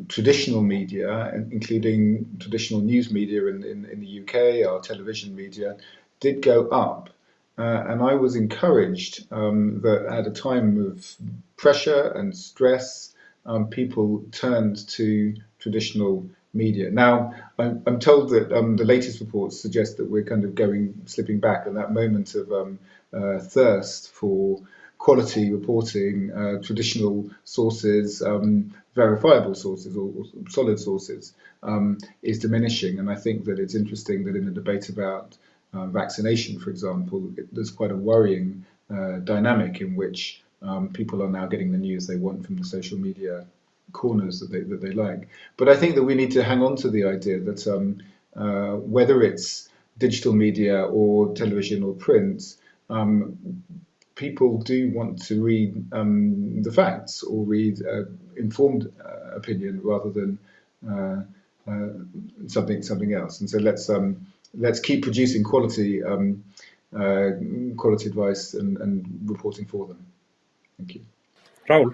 D: traditional media, including traditional news media in the UK, our television media, did go up. And I was encouraged that at a time of pressure and stress, people turned to traditional media. Now, I'm told that the latest reports suggest that we're kind of slipping back, and that moment of thirst for quality reporting, traditional sources, verifiable sources or solid sources is diminishing. And I think that it's interesting that in the debate about vaccination, for example, there's quite a worrying dynamic in which people are now getting the news they want from the social media corners that they like. But I think that we need to hang on to the idea that whether it's digital media or television or print, people do want to read the facts or read informed opinion rather than something else. And so let's keep producing quality advice and reporting for them. Thank you.
A: Raul.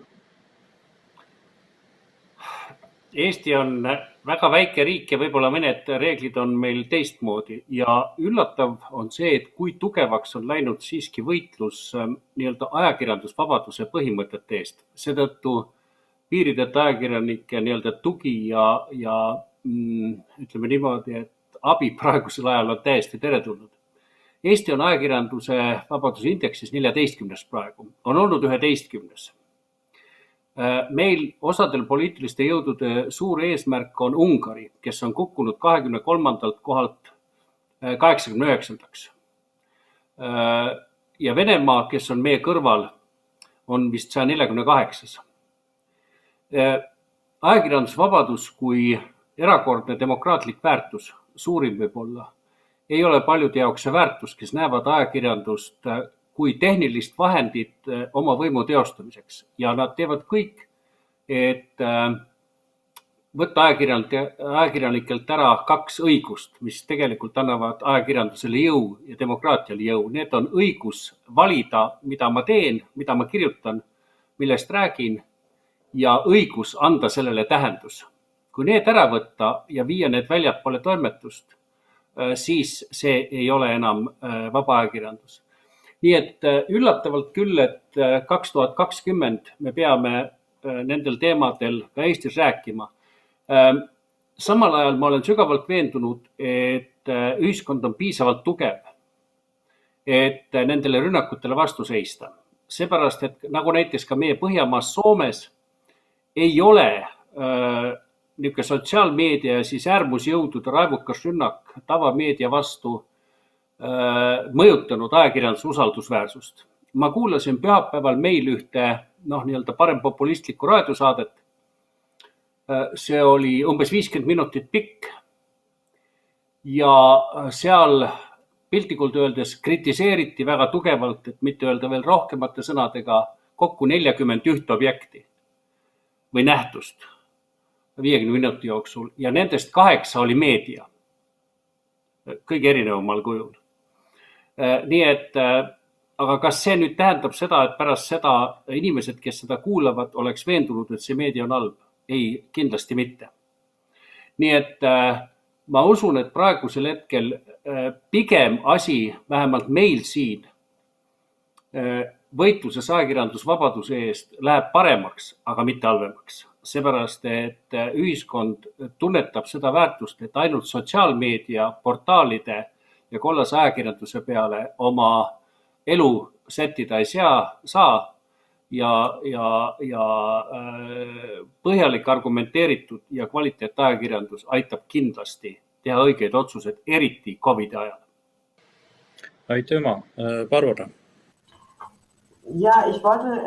E: Eesti on väga väike riik ja võib-olla mõned reeglid on meil teistmoodi ja üllatav on see, et kui tugevaks on läinud siiski võitlus nii-öelda ajakirjandusvabaduse põhimõtete eest. Seetõttu piirideta ajakirjanike nii-öelda tugi ja ütleme niimoodi, et abi praegusel ajal on täiesti teretulnud. Eesti on ajakirjanduse vabaduse indeksis 14. praegu, on olnud 11. Meil osadel poliitiliste jõudude suur eesmärk on Ungari, kes on kukkunud 23. kohalt 89. Ja Venemaa, kes on meie kõrval, on vist 148. Ajakirjandusvabadus kui erakordne demokraatlik väärtus, suurim võib olla, ei ole paljude jaoks see väärtus, kes näevad ajakirjandust kui tehnilist vahendit oma võimu teostamiseks ja nad teevad kõik, et võtta ajakirjanikelt ära 2 õigust, mis tegelikult annavad ajakirjandusele jõu ja demokraatiale jõu. Need on õigus valida, mida ma teen, mida ma kirjutan, millest räägin ja õigus anda sellele tähendus. Kui need ära võtta ja viia need väljapoole toimetust, siis see ei ole enam vaba ajakirjandus. Nii et üllatavalt küll, et 2020 me peame nendel teemadel ka Eestis rääkima. Samal ajal ma olen sügavalt veendunud, et ühiskond on piisavalt tugev, et nendele rünnakutele vastu seista. Seepärast, et nagu näiteks ka meie Põhjamaas Soomes ei ole niisugune sotsiaalmeedia ja siis äärmusjõudude raevukas rünnak tavameedia vastu mõjutanud ajakirjanduse usaldusväärsust. Ma kuulasin pühapäeval meil ühte nii-öelda parem populistlikku raadiosaadet. See oli umbes 50 minutit pikk ja seal piltlikult öeldes kritiseeriti väga tugevalt, et mitte öelda veel rohkemate sõnadega, kokku 41 objekti või nähtust 50 minuti jooksul ja nendest 8 oli meedia kõige erinevamal kujul. Nii et, aga kas see nüüd tähendab seda, et pärast seda inimesed, kes seda kuulavad, oleks veendunud, et see meedia on halb? Ei, kindlasti mitte. Nii et ma usun, et praegusel hetkel pigem asi, vähemalt meil siin, võitluses ajakirjandusvabaduse eest läheb paremaks, aga mitte halvemaks. Seepärast, et ühiskond tunnetab seda väärtust, et ainult sotsiaalmeedia, portaalide ja kollase ajakirjanduse peale oma elu sättida ei saa ja põhjalik argumenteeritud ja kvaliteet ajakirjandus aitab kindlasti teha õigeid otsused, eriti COVID ajal.
A: Aitüma. Barbara.
B: Ja, ich wollte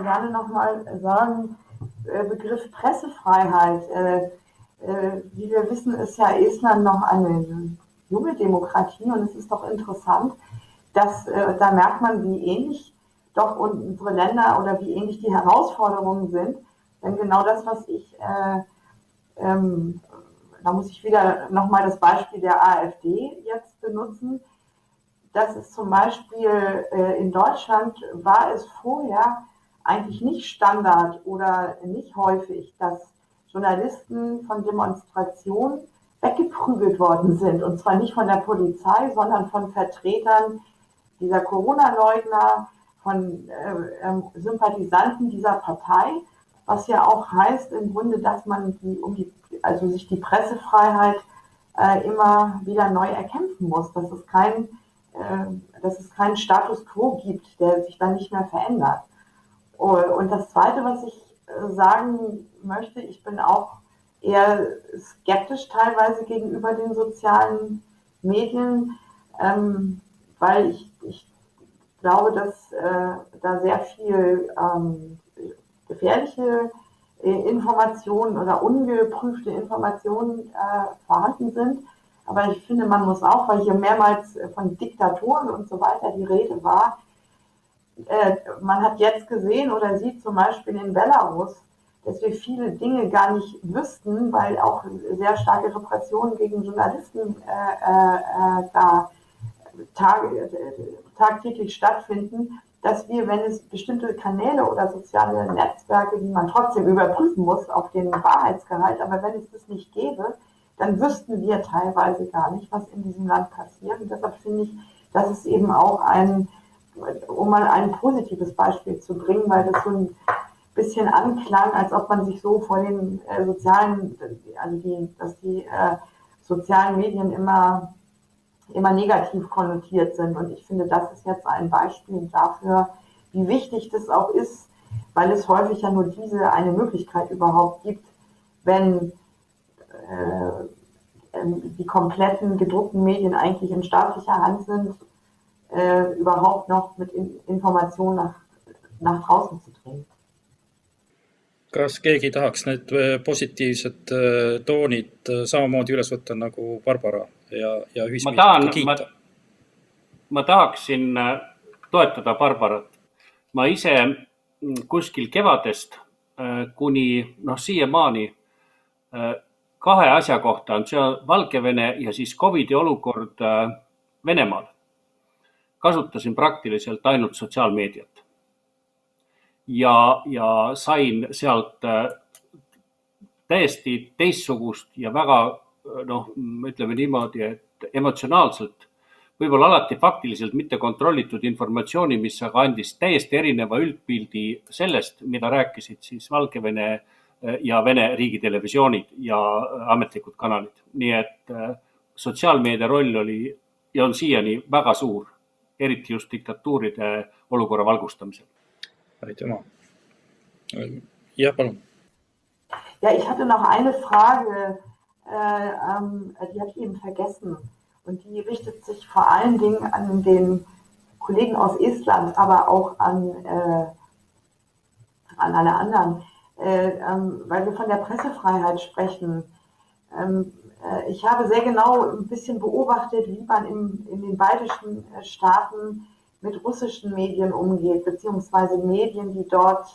B: gerne nochmal sagen, Begriff Pressefreiheit. Wie wir wissen, ist ja Estland noch eine junge Demokratie und es ist doch interessant, dass da merkt man, wie ähnlich doch unsere Länder oder wie ähnlich die Herausforderungen sind, Denn genau das, was da muss ich wieder nochmal das Beispiel der AfD jetzt benutzen. Das ist zum Beispiel in Deutschland war es vorher eigentlich nicht Standard oder nicht häufig, dass Journalisten von Demonstrationen weggeprügelt worden sind. Und zwar nicht von der Polizei, sondern von Vertretern dieser Corona-Leugner, von Sympathisanten dieser Partei, was ja auch heißt im Grunde, dass man sich die Pressefreiheit immer wieder neu erkämpfen muss, dass es keinen Status quo gibt, der sich dann nicht mehr verändert. Und das Zweite, was ich sagen möchte, ich bin auch eher skeptisch teilweise gegenüber den sozialen Medien, weil ich glaube, dass da sehr viel gefährliche Informationen oder ungeprüfte Informationen vorhanden sind. Aber ich finde, man muss auch, weil hier mehrmals von Diktatoren und so weiter die Rede war, man hat jetzt gesehen oder sieht zum Beispiel in Belarus, dass wir viele Dinge gar nicht wüssten, weil auch sehr starke Repressionen gegen Journalisten da tagtäglich stattfinden, dass wir, wenn es bestimmte Kanäle oder soziale Netzwerke, die man trotzdem überprüfen muss auf den Wahrheitsgehalt, aber wenn es das nicht gäbe, dann wüssten wir teilweise gar nicht, was in diesem Land passiert. Und deshalb finde ich, dass es eben auch um mal ein positives Beispiel zu bringen, weil das so ein bisschen anklang, als ob man sich so vor den dass die sozialen Medien immer negativ konnotiert sind. Und ich finde, das ist jetzt ein Beispiel dafür, wie wichtig das auch ist, weil es häufig ja nur diese eine Möglichkeit überhaupt gibt, wenn die kompletten gedruckten Medien eigentlich in staatlicher Hand sind, überhaupt noch mit Informationen nach draußen zu dringen.
A: Kas keegi tahaks need positiivsed toonid samamoodi üles võtta nagu Barbara ja ühismeediat kiita?
E: Ma tahaksin toetada Barbarat. Ma ise kuskil kevadest kuni siiamaani kahe asja kohta on see Valgevene ja siis COVID-i olukord Venemaal. Kasutasin praktiliselt ainult sotsiaalmeediat ja sain sealt täiesti teistsugust ja väga, ütleme niimoodi, et emotsionaalselt, võib-olla alati faktiliselt mitte kontrollitud informatsiooni, mis aga andis täiesti erineva üldpildi sellest, mida rääkisid siis Valgevene ja Vene riigitelevisioonid ja ametlikud kanalid. Nii et sotsiaalmeedia roll oli ja on siiani väga suur, eriti just diktatuuride olukorra valgustamisel.
A: Aitüma. Ja, palun.
B: Ja, ich hatte noch eine Frage, die habe ich eben vergessen. Und die richtet sich vor allen Dingen an den Kollegen aus Estland, aber auch an alle anderen, weil wir von der Pressefreiheit sprechen. Ich habe sehr genau ein bisschen beobachtet, wie man in den baltischen Staaten mit russischen Medien umgeht, beziehungsweise Medien, die dort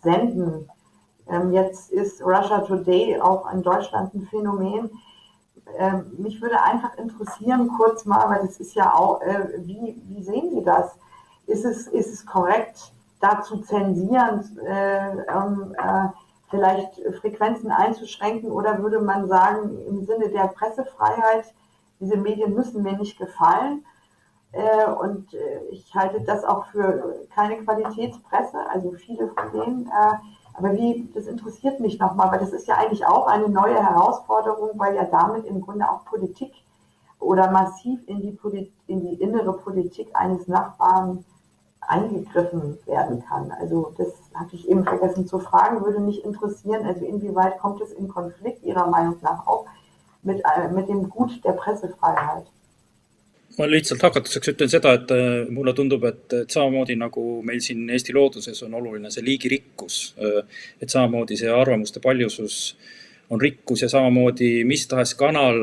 B: senden. Jetzt ist Russia Today auch in Deutschland ein Phänomen. Mich würde einfach interessieren, kurz mal, weil das ist ja auch, wie sehen Sie das? Ist es korrekt, da zu zensieren, vielleicht Frequenzen einzuschränken, oder würde man sagen, im Sinne der Pressefreiheit, diese Medien müssen mir nicht gefallen? Und ich halte das auch für keine Qualitätspresse, also viele von denen. Aber das interessiert mich nochmal, weil das ist ja eigentlich auch eine neue Herausforderung, weil ja damit im Grunde auch Politik oder massiv in die innere Politik eines Nachbarn eingegriffen werden kann. Also das hatte ich eben vergessen zu fragen, würde mich interessieren, also inwieweit kommt es in Konflikt Ihrer Meinung nach auch mit dem Gut der Pressefreiheit?
A: Ma lihtsalt hakatuseks ütlen seda, et mulle tundub, et samamoodi nagu meil siin Eesti looduses on oluline see liigirikkus, et samamoodi see arvamuste paljusus on rikkus ja samamoodi mis tahes kanal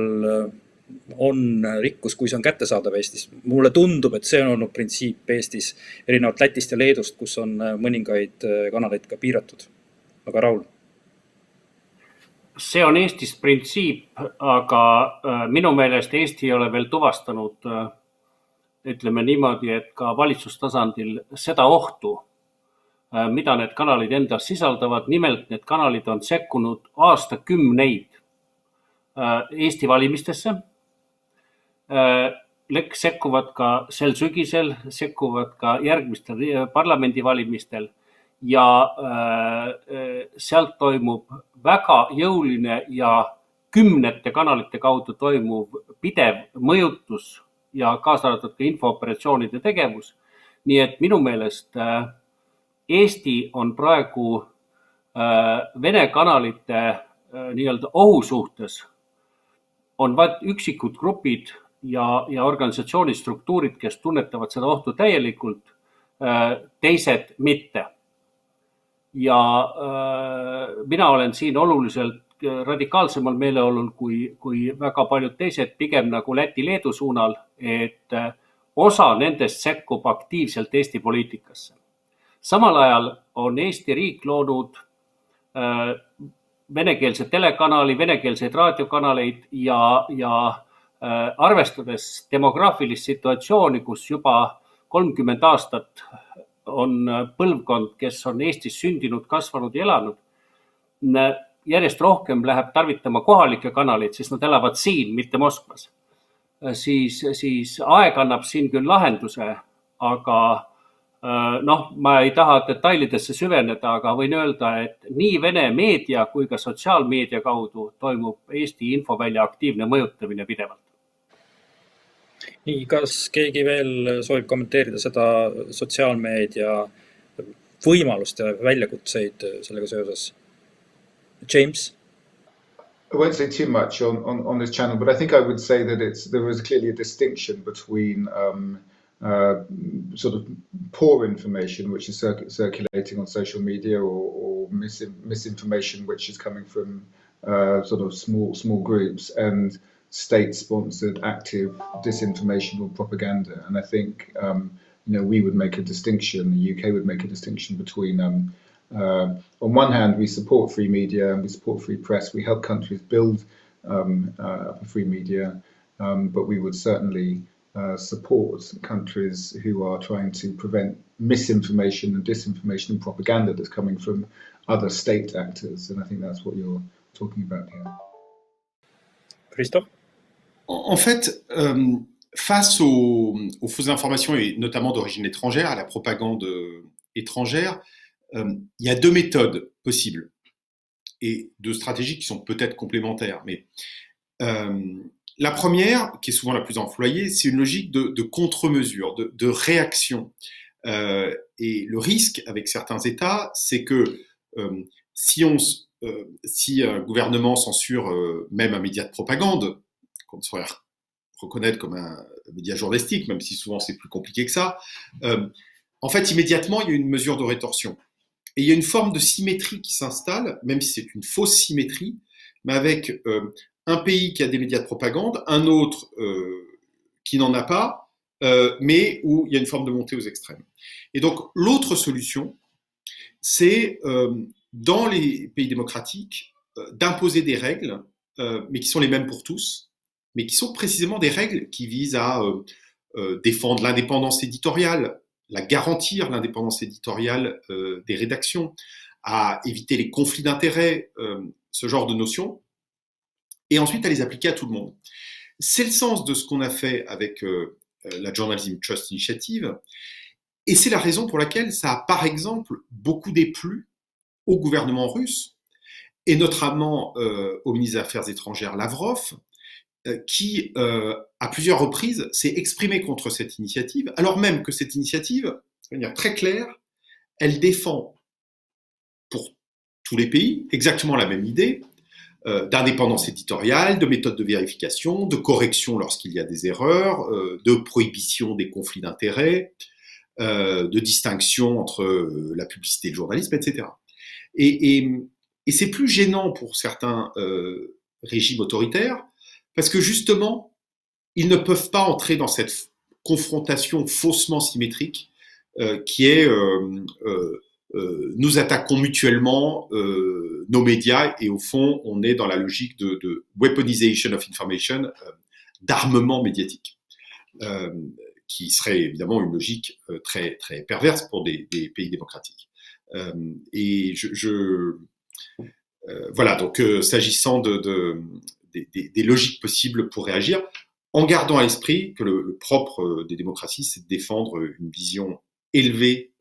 A: on rikkus, kui see on kättesaadav Eestis. Mulle tundub, et see on olnud printsiip Eestis erinevalt Lätist ja Leedust, kus on mõningaid kanaleid ka piiratud. Aga Raul?
E: see on Eestis printsiip, aga minu meelest Eesti ei ole veel tuvastanud, ütleme niimoodi, et ka valitsustasandil seda ohtu, mida need kanalid endas sisaldavad. Nimelt need kanalid on sekkunud aastakümneid Eesti valimistesse, sekkuvad ka sel sügisel, sekkuvad ka järgmistel parlamendivalimistel ja sealt toimub väga jõuline ja kümnete kanalite kaudu toimuv pidev mõjutus ja kaasa arvatud ka infooperatsioonide tegevus. Nii et minu meelest Eesti on praegu Vene kanalite nii-öelda ohu suhtes on vaid üksikud grupid ja organisatsiooni struktuurid, kes tunnetavad seda ohtu täielikult, teised mitte. Ja mina olen siin oluliselt radikaalsemal meeleolul kui väga paljud teised, pigem nagu Läti-Leedu suunal, et osa nendest sekkub aktiivselt Eesti poliitikasse. Samal ajal on Eesti riik loonud venekeelse telekanali, venekeelseid raadiokanaleid ja arvestades demograafilist situatsiooni, kus juba 30 aastat on põlvkond, kes on Eestis sündinud, kasvanud ja elanud, järjest rohkem läheb tarvitama kohalikke kanaleid, sest nad elavad siin, mitte Moskvas. Siis aeg annab siin küll lahenduse, aga ma ei taha detailidesse süveneda, aga võin öelda, et nii Vene meedia kui ka sotsiaalmeedia kaudu toimub Eesti infovälja aktiivne mõjutamine pidevalt.
A: Nii, kas keegi veel soovib kommenteerida seda sotsiaalmeedia võimalust ja väljakutseid sellega seoses? James?
D: I won't say too much on this channel, but I think I would say that there is clearly a distinction between sort of poor information, which is circulating on social media, or misinformation, which is coming from sort of small groups, and state-sponsored active disinformation or propaganda. And I think we would make a distinction, the UK would make a distinction between on one hand, we support free media and we support free press. We help countries build free media, but we would certainly support countries who are trying to prevent misinformation and disinformation and propaganda that's coming from other state actors. And I think that's what you're talking about here.
A: Christophe?
C: En fait, face aux fausses informations, et notamment d'origine étrangère, à la propagande étrangère, il y a deux méthodes possibles et deux stratégies qui sont peut-être complémentaires. Mais la première, qui est souvent la plus employée, c'est une logique de contre-mesure, de réaction. Et le risque avec certains États, c'est que si un gouvernement censure même un média de propagande, qu'on saurait reconnaître comme un média journalistique, même si souvent c'est plus compliqué que ça, en fait, immédiatement, il y a une mesure de rétorsion. Et il y a une forme de symétrie qui s'installe, même si c'est une fausse symétrie, mais avec un pays qui a des médias de propagande, un autre qui n'en a pas, mais où il y a une forme de montée aux extrêmes. Et donc, l'autre solution, c'est, dans les pays démocratiques, d'imposer des règles, mais qui sont les mêmes pour tous, mais qui sont précisément des règles qui visent à défendre l'indépendance éditoriale, à garantir l'indépendance éditoriale des rédactions, à éviter les conflits d'intérêts, ce genre de notions, et ensuite à les appliquer à tout le monde. C'est le sens de ce qu'on a fait avec la Journalism Trust Initiative, et c'est la raison pour laquelle ça a, par exemple, beaucoup déplu au gouvernement russe, et notamment au ministre des Affaires étrangères Lavrov, qui, à plusieurs reprises, s'est exprimé contre cette initiative, alors même que cette initiative, de manière très claire, elle défend pour tous les pays exactement la même idée d'indépendance éditoriale, de méthode de vérification, de correction lorsqu'il y a des erreurs, de prohibition des conflits d'intérêts, de distinction entre la publicité et le journalisme, etc. Et c'est plus gênant pour certains régimes autoritaires, parce que justement, ils ne peuvent pas entrer dans cette confrontation faussement symétrique qui est nous attaquons mutuellement nos médias et au fond, on est dans la logique de weaponization of information, d'armement médiatique, qui serait évidemment une logique très, très perverse pour des pays démocratiques. Et voilà, donc s'agissant des logiques possibles pour réagir, en gardant à l'esprit que le propre des démocraties, c'est de défendre une vision élevée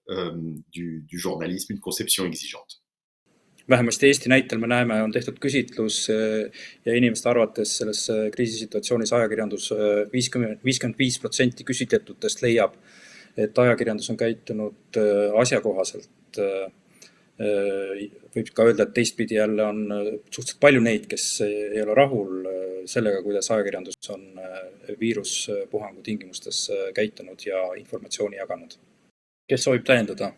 C: du journalisme, une conception exigeante.
A: Vähemasti Eesti näitel me näeme, on tehtud küsitlus ja inimeste arvates selles kriisisituatsioonis ajakirjandus 55% küsitletutest leiab, et ajakirjandus on käitunud asjakohaselt. Võib ka öelda, et teistpidi jälle on suhteliselt palju neid, kes ei ole rahul sellega, kuidas ajakirjandus on viiruspuhangu tingimustes käitunud ja informatsiooni jaganud. Kes soovib täiendada?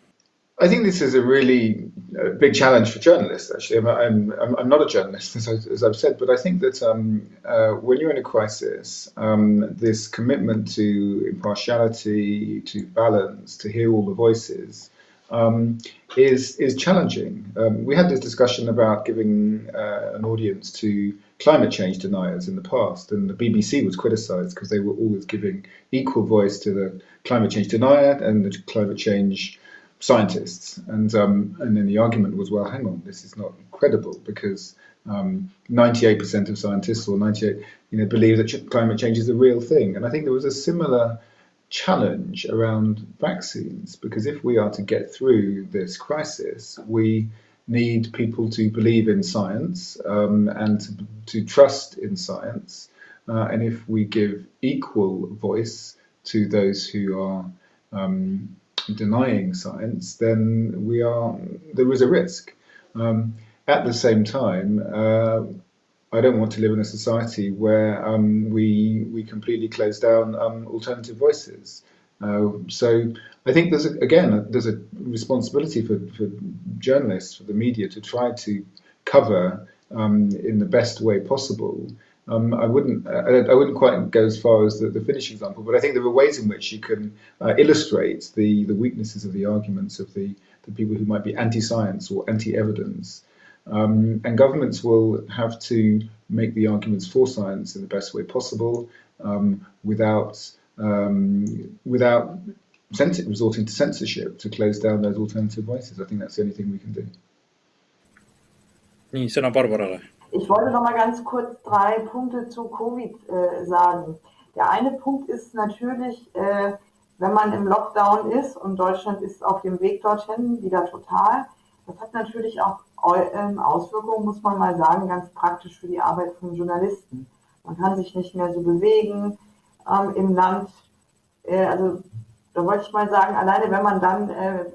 D: I think this is a really big challenge for journalists, actually. I'm not a journalist, as I've said, but I think that when you're in a crisis, this commitment to impartiality, to balance, to hear all the voices, is challenging. We had this discussion about giving an audience to climate change deniers in the past, and the BBC was criticised because they were always giving equal voice to the climate change denier and the climate change scientists, and then the argument was, well, hang on, this is not credible because 98% of scientists or 98 believe that climate change is a real thing. And I think there was a similar challenge around vaccines, because if we are to get through this crisis, we need people to believe in science and to trust in science. And if we give equal voice to those who are denying science, then there is a risk. At the same time, I don't want to live in a society where we completely close down alternative voices. So I think there's a responsibility for journalists, for the media, to try to cover in the best way possible. I wouldn't quite go as far as the Finnish example, but I think there are ways in which you can illustrate the weaknesses of the arguments of the people who might be anti-science or anti-evidence. And governments will have to make the arguments for science in the best way possible, without resorting to censorship to close down those alternative voices. I think that's the only thing we can do.
A: Nii, sõna Barbarale.
B: Ich wollte noch mal ganz kurz 3 Punkte zu Covid sagen. Der eine Punkt ist natürlich, wenn man im Lockdown ist und Deutschland ist auf dem Weg dorthin, wieder total, das hat natürlich auch Auswirkungen, muss man mal sagen, ganz praktisch für die Arbeit von Journalisten. Man kann sich nicht mehr so bewegen im Land. Also da wollte ich mal sagen, alleine wenn man dann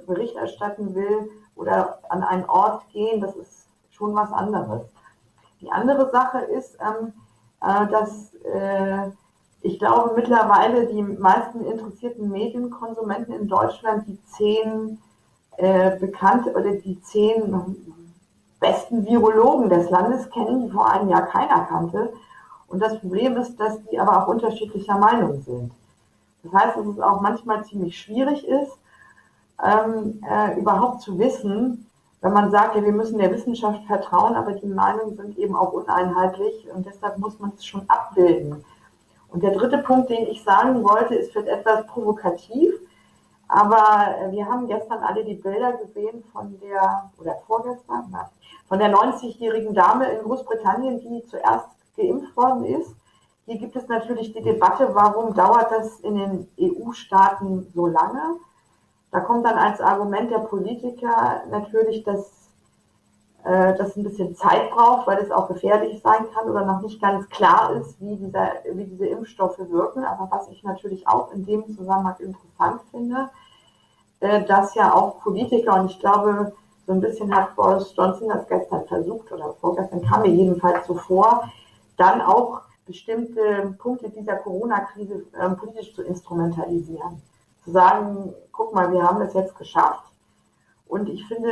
B: Bericht erstatten will oder an einen Ort gehen, das ist schon was anderes. Die andere Sache ist, dass ich glaube mittlerweile die meisten interessierten Medienkonsumenten in Deutschland die 10 bekannte oder die 10 besten Virologen des Landes kennen, die vor einem Jahr keiner kannte. Und das Problem ist, dass die aber auch unterschiedlicher Meinung sind. Das heißt, dass es auch manchmal ziemlich schwierig ist, überhaupt zu wissen, wenn man sagt, ja, wir müssen der Wissenschaft vertrauen, aber die Meinungen sind eben auch uneinheitlich und deshalb muss man es schon abbilden. Und der dritte Punkt, den ich sagen wollte, ist vielleicht etwas provokativ, aber wir haben gestern alle die Bilder gesehen von der 90-jährigen Dame in Großbritannien, die zuerst geimpft worden ist. Hier gibt es natürlich die Debatte, warum dauert das in den EU-Staaten so lange? Da kommt dann als Argument der Politiker natürlich, dass das ein bisschen Zeit braucht, weil es auch gefährlich sein kann oder noch nicht ganz klar ist, wie diese Impfstoffe wirken. Aber was ich natürlich auch in dem Zusammenhang interessant finde, dass ja auch Politiker, und ich glaube, so ein bisschen hat Boris Johnson das gestern versucht, oder vorgestern kam mir jedenfalls so vor, dann auch bestimmte Punkte dieser Corona-Krise politisch zu instrumentalisieren. Zu sagen, guck mal, wir haben das jetzt geschafft. Und ich finde,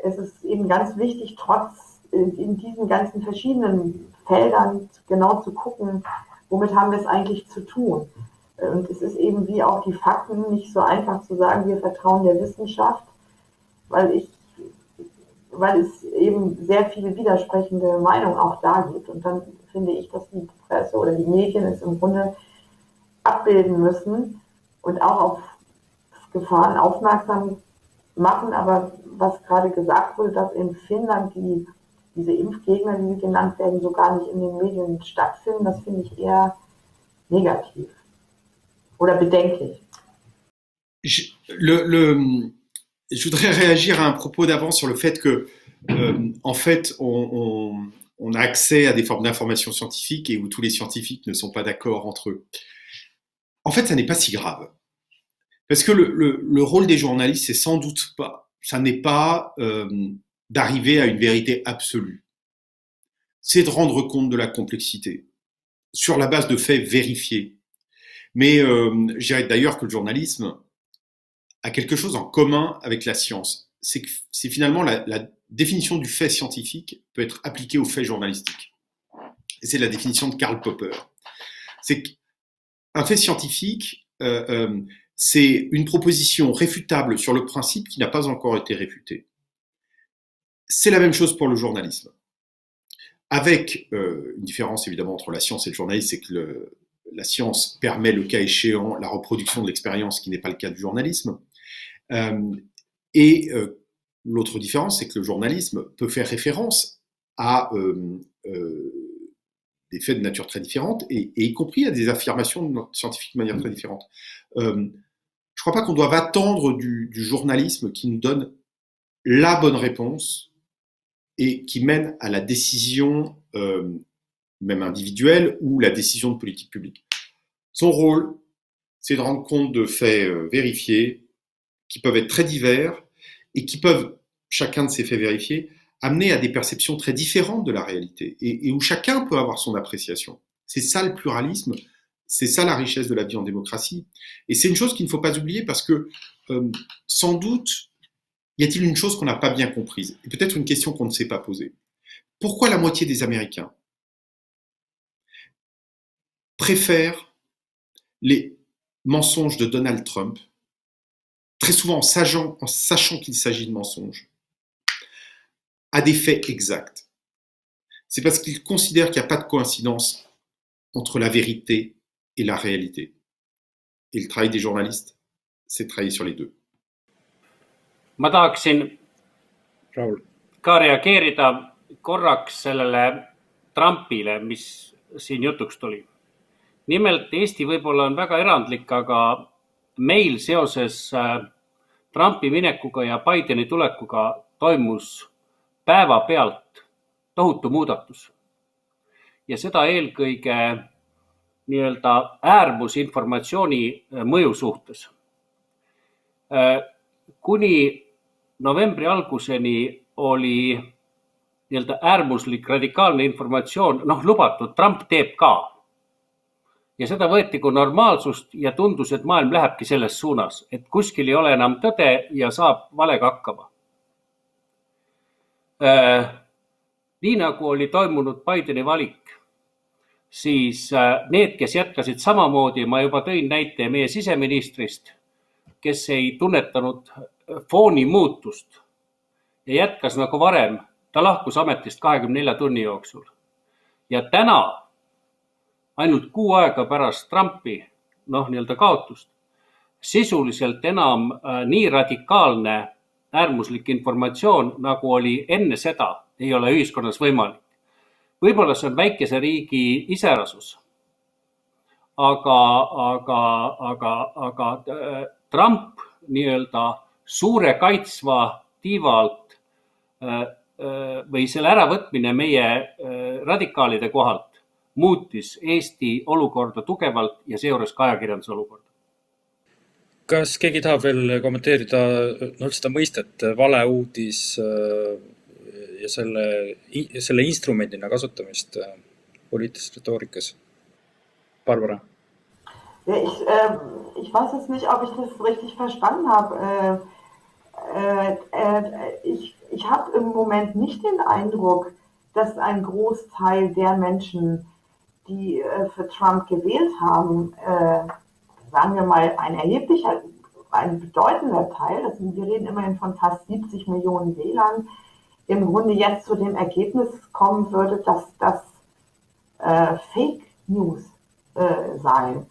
B: es ist eben ganz wichtig, trotz in diesen ganzen verschiedenen Feldern genau zu gucken, womit haben wir es eigentlich zu tun. Und es ist eben wie auch die Fakten nicht so einfach zu sagen, wir vertrauen der Wissenschaft. weil es eben sehr viele widersprechende Meinungen auch da gibt. Und dann finde ich, dass die Presse oder die Medien es im Grunde abbilden müssen und auch auf Gefahren aufmerksam machen. Aber was gerade gesagt wurde, dass in Finnland diese Impfgegner, die genannt werden, so gar nicht in den Medien stattfinden, das finde ich eher negativ oder bedenklich.
C: Je, je voudrais réagir à un propos d'avant sur le fait que, en fait, on a accès à des formes d'information scientifique et où tous les scientifiques ne sont pas d'accord entre eux. En fait, ça n'est pas si grave. Parce que le rôle des journalistes, c'est sans doute pas, ça n'est pas d'arriver à une vérité absolue. C'est de rendre compte de la complexité sur la base de faits vérifiés. Mais je dirais d'ailleurs que le journalisme a quelque chose en commun avec la science. C'est finalement la définition du fait scientifique peut être appliquée au fait journalistique. Et c'est la définition de Karl Popper. C'est qu'un fait scientifique, c'est une proposition réfutable sur le principe qui n'a pas encore été réfutée. C'est la même chose pour le journalisme. Avec une différence évidemment entre la science et le journalisme, c'est que la science permet, le cas échéant, la reproduction de l'expérience, qui n'est pas le cas du journalisme. L'autre différence, c'est que le journalisme peut faire référence à des faits de nature très différente, et y compris à des affirmations scientifiques de manière très différente. Je ne crois pas qu'on doive attendre du journalisme qui nous donne la bonne réponse et qui mène à la décision, même individuelle, ou la décision de politique publique. Son rôle, c'est de rendre compte de faits vérifiés, qui peuvent être très divers, et qui peuvent, chacun de ces faits vérifiés, amener à des perceptions très différentes de la réalité, et où chacun peut avoir son appréciation. C'est ça le pluralisme, c'est ça la richesse de la vie en démocratie. Et c'est une chose qu'il ne faut pas oublier, parce que sans doute, y a-t-il une chose qu'on n'a pas bien comprise, et peut-être une question qu'on ne s'est pas posée. Pourquoi la moitié des Américains préfèrent les mensonges de Donald Trump, très souvent en sachant qu'il s'agit de mensonges, à des faits exacts? C'est parce qu'ils considèrent qu'il n'y a pas de coïncidence entre la vérité et la réalité. Et le travail des journalistes, c'est de travailler sur les deux.
E: Ma tahaksin
A: Raul.
E: ka reageerida korraks sellele Trumpile, mis siin jutuks tuli. Nimelt Eesti võib-olla on väga erandlik, aga meil seoses Trumpi minekuga ja Bideni tulekuga toimus päevapealt tohutu muudatus. Ja seda eelkõige nii-öelda äärmusinformatsiooni mõju suhtes. Kuni novembri alguseni oli nii-öelda äärmuslik radikaalne informatsioon, lubatud, Trump teeb ka. Ja seda võeti kui normaalsust ja tundus, et maailm lähebki selles suunas, et kuskil ei ole enam tõde ja saab valega hakkama. Nii nagu oli toimunud Bideni valik, siis need, kes jätkasid samamoodi, ma juba tõin näite meie siseministrist, kes ei tunnetanud fooni muutust ja jätkas nagu varem, ta lahkus ametist 24 tunni jooksul. Ja täna, ainult 6 aega pärast Trumpi nii-öelda kaotust, sisuliselt enam nii radikaalne äärmuslik informatsioon, nagu oli enne seda, ei ole ühiskonnas võimalik. Võib-olla see on väikese riigi iseärasus, aga Trump nii-öelda suure kaitsva tiiva alt või selle äravõtmine meie radikaalide kohalt muutis Eesti olukorda tugevalt ja seejuures ka ajakirjanduse olukorda.
A: Kas keegi tahab veel kommenteerida seda mõistet valeuudis ja selle instrumendina kasutamist poliitilises retoorikas? Barbara?
B: Ja, ich weiß jetzt nicht, ob ich das richtig verstanden habe. Ich habe im Moment nicht den Eindruck, dass ein Großteil der Menschen, die für Trump gewählt haben, sagen wir mal, ein ein bedeutender Teil, wir reden immerhin von fast 70 Millionen Wählern, im Grunde jetzt zu dem Ergebnis kommen würde, dass das Fake News seien.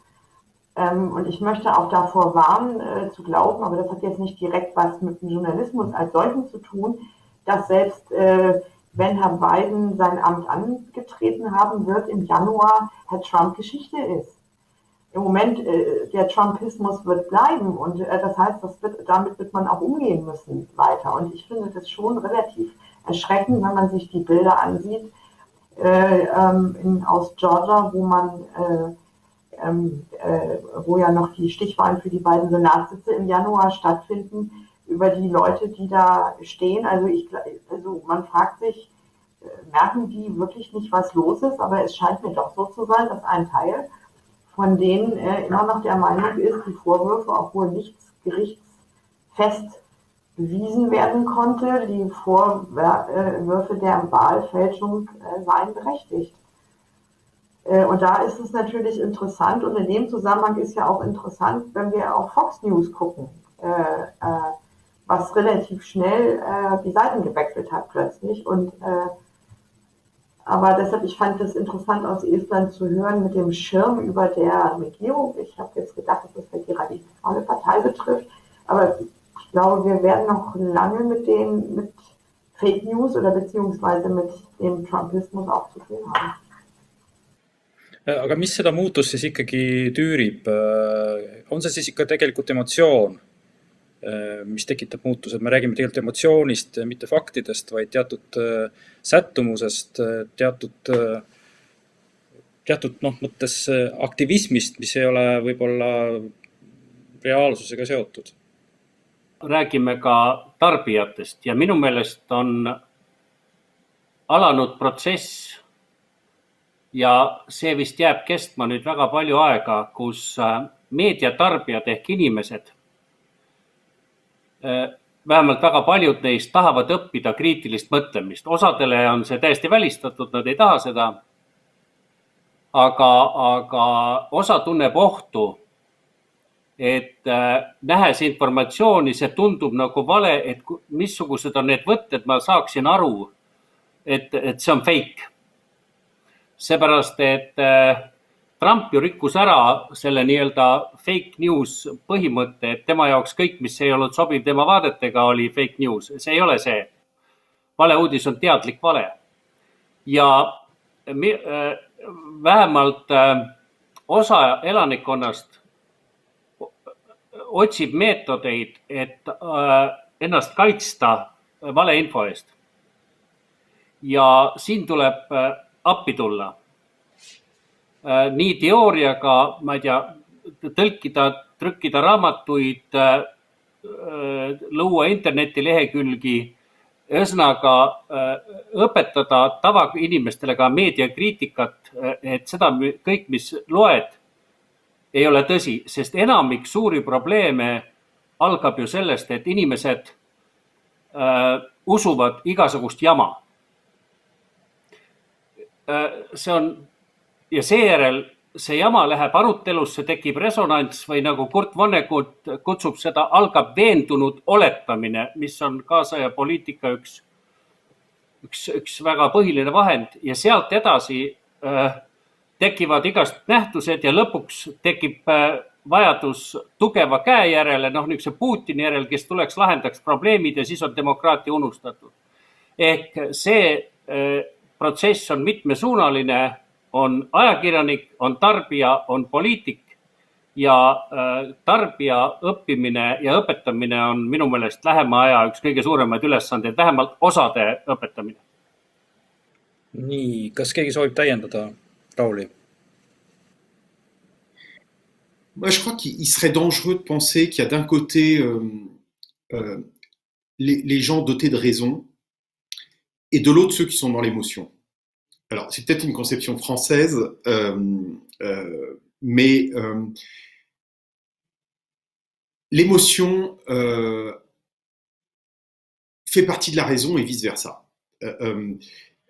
B: Und ich möchte auch davor warnen, zu glauben, aber das hat jetzt nicht direkt was mit dem Journalismus als solchen zu tun, dass selbst wenn Herr Biden sein Amt angetreten haben wird, im Januar Herr Trump Geschichte ist. Im Moment, der Trumpismus wird bleiben und das heißt, damit wird man auch umgehen müssen weiter. Und ich finde das schon relativ erschreckend, wenn man sich die Bilder ansieht aus Georgia, wo ja noch die Stichwahlen für die beiden Senatssitze im Januar stattfinden, über die Leute, die da stehen. Also man fragt sich, merken die wirklich nicht, was los ist? Aber es scheint mir doch so zu sein, dass ein Teil von denen immer noch der Meinung ist, die Vorwürfe, obwohl nichts gerichtsfest bewiesen werden konnte, die Vorwürfe der Wahlfälschung seien berechtigt. Und da ist es natürlich interessant, und in dem Zusammenhang ist ja auch interessant, wenn wir auf Fox News gucken, was relativ schnell die Seiten gewechselt hat plötzlich. Aber deshalb, ich fand das interessant aus Estland zu hören mit dem Schirm über der Regierung. Ich habe jetzt gedacht, dass das vielleicht die radikale Partei betrifft, aber ich glaube, wir werden noch lange mit Fake News oder beziehungsweise mit dem Trumpismus auch zu tun haben.
A: Aga mis seda muutust siis ikkagi tüürib? On see siis ikka tegelikult emotsioon, mis tekitab muutused? Me räägime tegelikult emotsioonist, mitte faktidest, vaid teatud sättumusest, teatud mõttes aktivismist, mis ei ole võib-olla reaalsusega seotud.
E: Räägime ka tarbijatest ja minu meelest on alanud protsess ja see vist jääb kestma nüüd väga palju aega, kus meediatarbijad ehk inimesed, vähemalt väga paljud neist tahavad õppida kriitilist mõtlemist. Osadele on see täiesti välistatud, nad ei taha seda, aga osa tunneb ohtu, et nähes informatsiooni, see tundub nagu vale, et missugused on need võtted, ma saaksin aru, et see on fake. Seepärast, et Trump ju rikkus ära selle nii-öelda fake news põhimõtte, et tema jaoks kõik, mis ei olnud sobiv tema vaadetega, oli fake news. See ei ole see. Vale uudis on teadlik vale. Ja vähemalt osa elanikkonnast otsib meetodeid, et ennast kaitsta valeinfo eest. Ja siin tuleb appi tulla. Nii teooriaga, ma ei tea, trükkida raamatuid, luua internetilehekülgi, ühesõnaga õpetada tavainimestele ka meediakriitikat, et seda kõik, mis loed, ei ole tõsi, sest enamik suuri probleeme algab ju sellest, et inimesed usuvad igasugust jama. See on, ja seejärel see jama läheb arutelusse, tekib resonants või nagu Kurt Vonnegut kutsub seda, algab veendunud oletamine, mis on kaasaja poliitika üks väga põhiline vahend ja sealt edasi tekivad igast nähtused ja lõpuks tekib vajadus tugeva käe järele, niisuguse Putini järel, kes tuleks lahendaks probleemid ja siis on demokraatia unustatud. Ehk see protsess on mitmesuunaline, on ajakirjanik, on tarbija, on poliitik ja tarbija õppimine ja õpetamine on minu meelest lähema aja üks kõige suuremaid ülesandeid, vähemalt osade õpetamine.
A: Nii, kas keegi soovib täiendada? Rauli?
C: Moi, je crois qu'il serait dangereux de penser qu'il y a d'un côté les gens dotés de raison et de l'autre ceux qui sont dans l'émotion. Alors, c'est peut-être une conception française, mais l'émotion fait partie de la raison et vice-versa.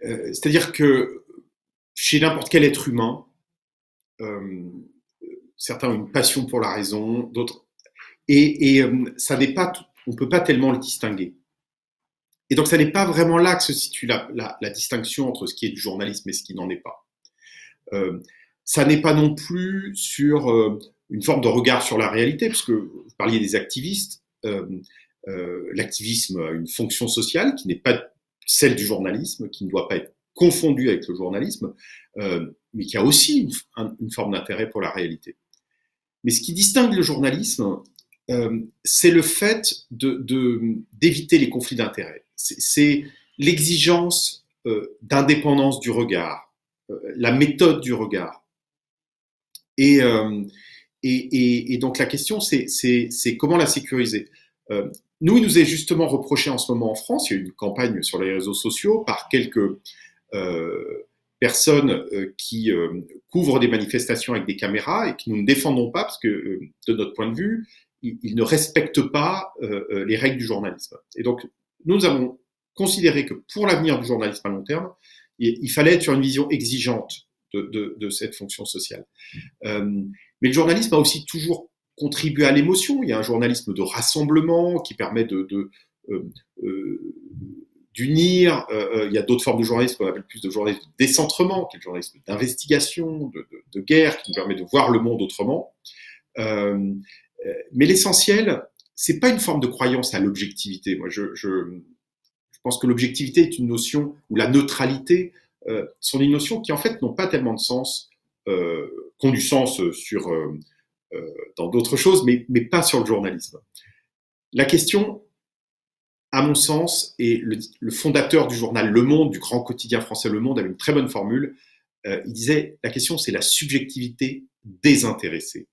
C: C'est-à-dire que chez n'importe quel être humain, certains ont une passion pour la raison, d'autres. Ça n'est pas, on ne peut pas tellement le distinguer. Et donc, ça n'est pas vraiment là que se situe la distinction entre ce qui est du journalisme et ce qui n'en est pas. Ça n'est pas non plus sur une forme de regard sur la réalité, puisque vous parliez des activistes. L'activisme a une fonction sociale qui n'est pas celle du journalisme, qui ne doit pas être confondue avec le journalisme, mais qui a aussi une forme d'intérêt pour la réalité. Mais ce qui distingue le journalisme, c'est le fait d'éviter les conflits d'intérêts. C'est l'exigence d'indépendance du regard, la méthode du regard. Et donc la question, c'est comment la sécuriser. Nous, il nous est justement reproché en ce moment en France, il y a eu une campagne sur les réseaux sociaux par quelques personnes qui couvrent des manifestations avec des caméras et que nous ne défendons pas parce que, de notre point de vue, ils ne respectent pas les règles du journalisme. Et donc, nous avons considéré que pour l'avenir du journalisme à long terme, il fallait être sur une vision exigeante de cette fonction sociale. Mais le journalisme a aussi toujours contribué à l'émotion. Il y a un journalisme de rassemblement qui permet d'unir. Il y a d'autres formes de journalisme qu'on appelle plus de journalisme de décentrement, qui est le journalisme d'investigation, de guerre, qui nous permet de voir le monde autrement. Mais l'essentiel, c'est pas une forme de croyance à l'objectivité. Moi, je pense que l'objectivité est une notion, ou la neutralité, sont des notions qui en fait n'ont pas tellement de sens, qu'ont du sens dans d'autres choses, mais pas sur le journalisme. La question, à mon sens, et le fondateur du journal Le Monde, du grand quotidien français Le Monde, avait une très bonne formule. Il disait, la question, c'est la subjectivité désintéressée.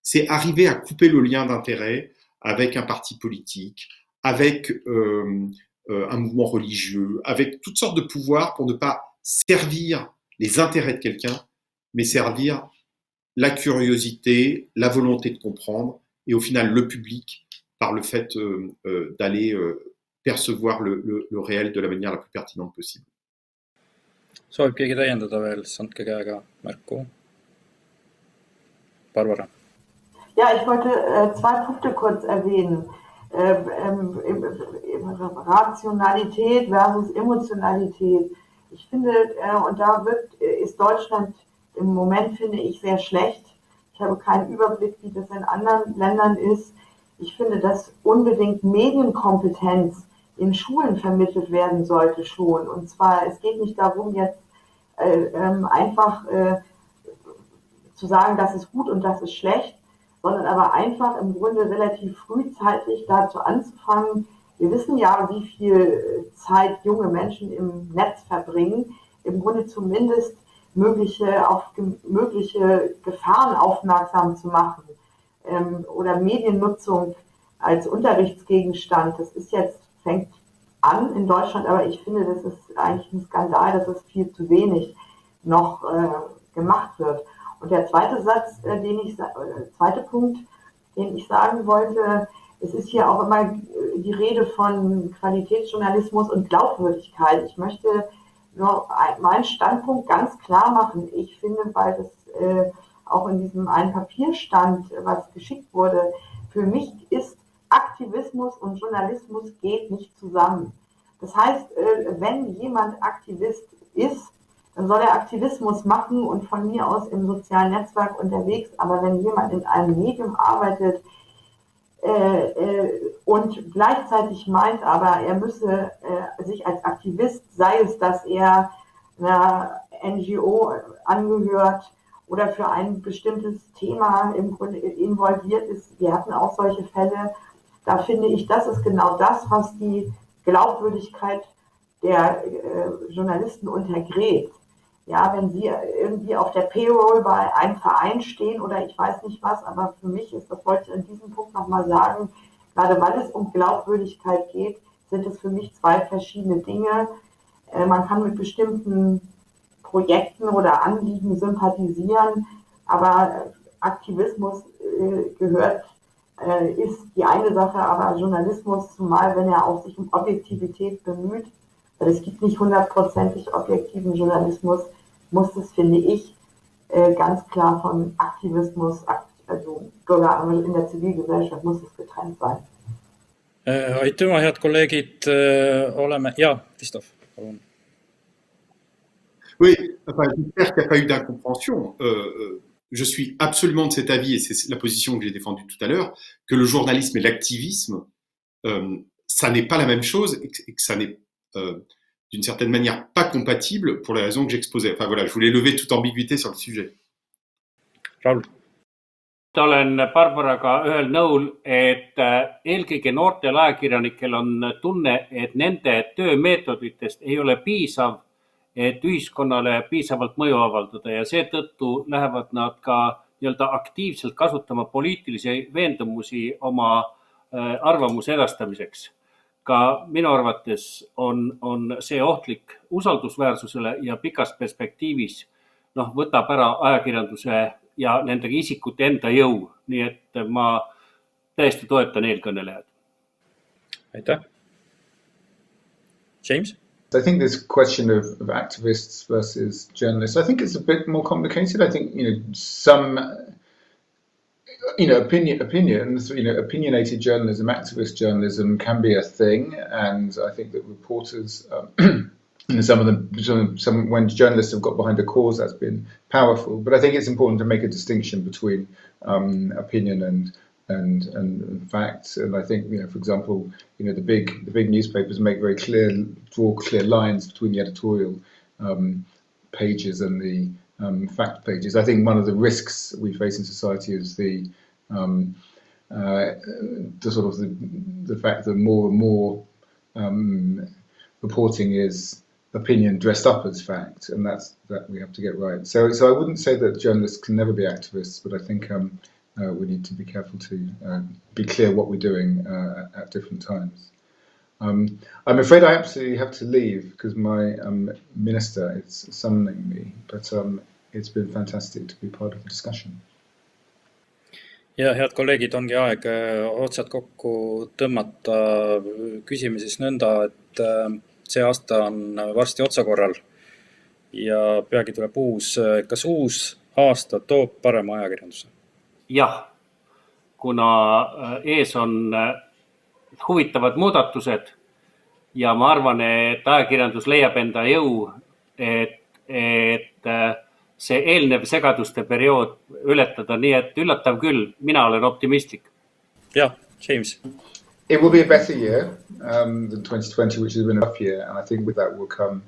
C: C'est arriver à couper le lien d'intérêt avec un parti politique, avec un mouvement religieux, avec toutes sortes de pouvoirs pour ne pas servir les intérêts de quelqu'un, mais servir la curiosité, la volonté de comprendre, et au final le public, par le fait d'aller percevoir le réel de la manière la plus pertinente possible.
A: Soovib keegi täiendada veel, siis andke käega märku. Barbara.
B: Ja, ich wollte zwei Punkte kurz erwähnen. Rationalität versus Emotionalität. Ich finde, und da ist Deutschland im Moment, finde ich, sehr schlecht. Ich habe keinen Überblick, wie das in anderen Ländern ist. Ich finde, dass unbedingt Medienkompetenz in Schulen vermittelt werden sollte schon. Und zwar, es geht nicht darum, jetzt einfach zu sagen, das ist gut und das ist schlecht, sondern aber einfach im Grunde relativ frühzeitig dazu anzufangen. Wir wissen ja, wie viel Zeit junge Menschen im Netz verbringen, im Grunde zumindest auf mögliche Gefahren aufmerksam zu machen oder Mediennutzung als Unterrichtsgegenstand. Das ist fängt an in Deutschland, aber ich finde, das ist eigentlich ein Skandal, dass es viel zu wenig noch gemacht wird. Und der zweite zweite Punkt, den ich sagen wollte, es ist hier auch immer die Rede von Qualitätsjournalismus und Glaubwürdigkeit. Ich möchte nur meinen Standpunkt ganz klar machen. Ich finde, weil das auch in diesem einen Papier stand, was geschickt wurde, für mich ist Aktivismus und Journalismus geht nicht zusammen. Das heißt, wenn jemand Aktivist ist, dann soll er Aktivismus machen und von mir aus im sozialen Netzwerk unterwegs. Aber wenn jemand in einem Medium arbeitet und gleichzeitig meint, aber er müsse sich als Aktivist, sei es, dass er einer NGO angehört oder für ein bestimmtes Thema im Grunde involviert ist, wir hatten auch solche Fälle, da finde ich, das ist genau das, was die Glaubwürdigkeit der Journalisten untergräbt. Ja, wenn sie irgendwie auf der Payroll bei einem Verein stehen oder ich weiß nicht was, aber für mich ist, das wollte ich an diesem Punkt nochmal sagen, gerade weil es um Glaubwürdigkeit geht, sind es für mich zwei verschiedene Dinge. Man kann mit bestimmten Projekten oder Anliegen sympathisieren, aber Aktivismus ist die eine Sache, aber Journalismus, zumal wenn er auch sich um Objektivität bemüht, weil es gibt nicht 100%ig objektiven Journalismus, muss es, finde ich, ganz klar von Aktivismus, also Sogar in der Zivilgesellschaft muss es getrennt sein.
A: Aitüma, head kolleegid, oleme... Christoph, palun.
C: Oui, enfin, j'espère qu'il n'y a pas eu d'incompréhension. Je suis absolument de cet avis, et c'est la position que j'ai défendue tout à l'heure, que le journalisme et l'activisme, ça n'est pas la même chose et que ça n'est d'une certaine manière pas compatible pour les raisons que j'exposais. Enfin voilà, je voulais lever toute ambiguïté sur le sujet.
A: Raul.
E: Olen Barbaraga ühel nõul, et eelkõige noortel ajakirjanikel on tunne, et nende töömeetoditest ei ole piisav, et ühiskonnale piisavalt mõju avaldada ja seetõttu lähevad nad ka aktiivselt kasutama poliitilisi veendumusi oma arvamuse edastamiseks. Ka minu arvates on see ohtlik usaldusväärsusele ja pikas perspektiivis võtab ära ajakirjanduse ja nendega isikute enda jõu. Nii et ma täiesti toetan eelkõnelejad.
A: Aitäh. James?
D: I think this question of activists versus journalists, I think it's a bit more complicated. I think, some, opinions, opinionated journalism, activist journalism can be a thing. And I think that reporters, some of them, when journalists have got behind a cause, that's been powerful. But I think it's important to make a distinction between opinion and facts. And I think, for example, the big newspapers draw clear lines between the editorial pages and the fact pages. I think one of the risks we face in society is the fact that more and more reporting is opinion dressed up as fact, and that we have to get right. So I wouldn't say that journalists can never be activists, but I think we need to be careful to be clear what we're doing at different times. I'm afraid I absolutely have to leave because my minister is summoning me, but it's been fantastic to be part of the discussion.
A: Ja, head kolleegid, ongi aeg otsad kokku tõmmata. Küsime siis nõnda, et see aasta on varsti otsakorral ja peagi tuleb kas uus aasta toob parema ajakirjanduse?
E: Jah, kuna ees on huvitavad muudatused ja ma arvan, et ajakirjandus leiab enda jõu, et see eelnev segaduste periood ületada, nii et üllatav küll, mina olen optimistlik.
A: Jah, James.
D: It will be a better year than 2020, which has been a rough year, and I think with that will come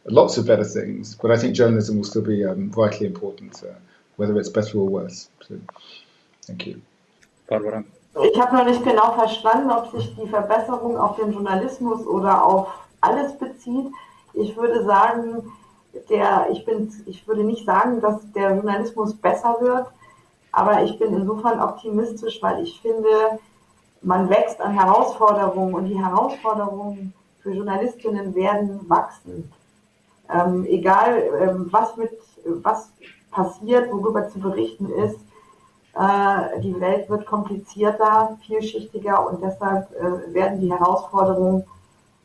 D: lots of better things, but I think journalism will still be vitally important, whether it's better or worse. So, thank you.
A: Barbara.
B: Ich habe noch nicht genau verstanden, ob sich die Verbesserung auf den Journalismus oder auf alles bezieht. Ich würde sagen, ich würde nicht sagen, dass der Journalismus besser wird, aber ich bin insofern optimistisch, weil ich finde, man wächst an Herausforderungen und die Herausforderungen für Journalistinnen werden wachsen. Egal, was passiert, worüber zu berichten ist, die Welt wird komplizierter, vielschichtiger und deshalb werden die Herausforderungen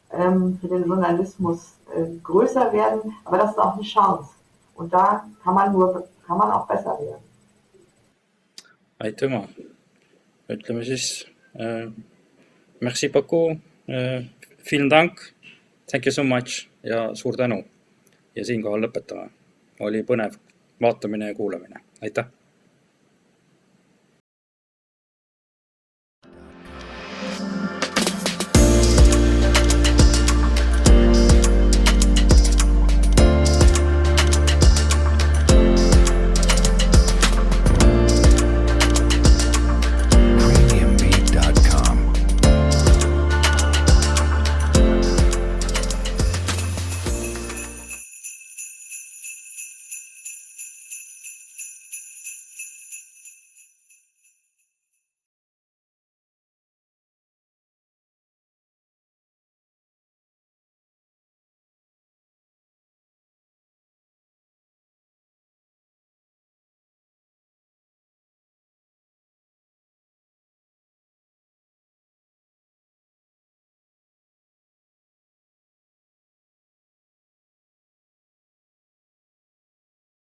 B: für den Journalismus größer werden, aber das ist auch eine Chance. Und da kann man auch besser werden.
A: Aitüma. Ütleme siis merci beaucoup, vielen Dank, thank you so much ja suur tänu. Ja siinkohal lõpetame. Oli põnev vaatamine ja kuulamine. Aitäh!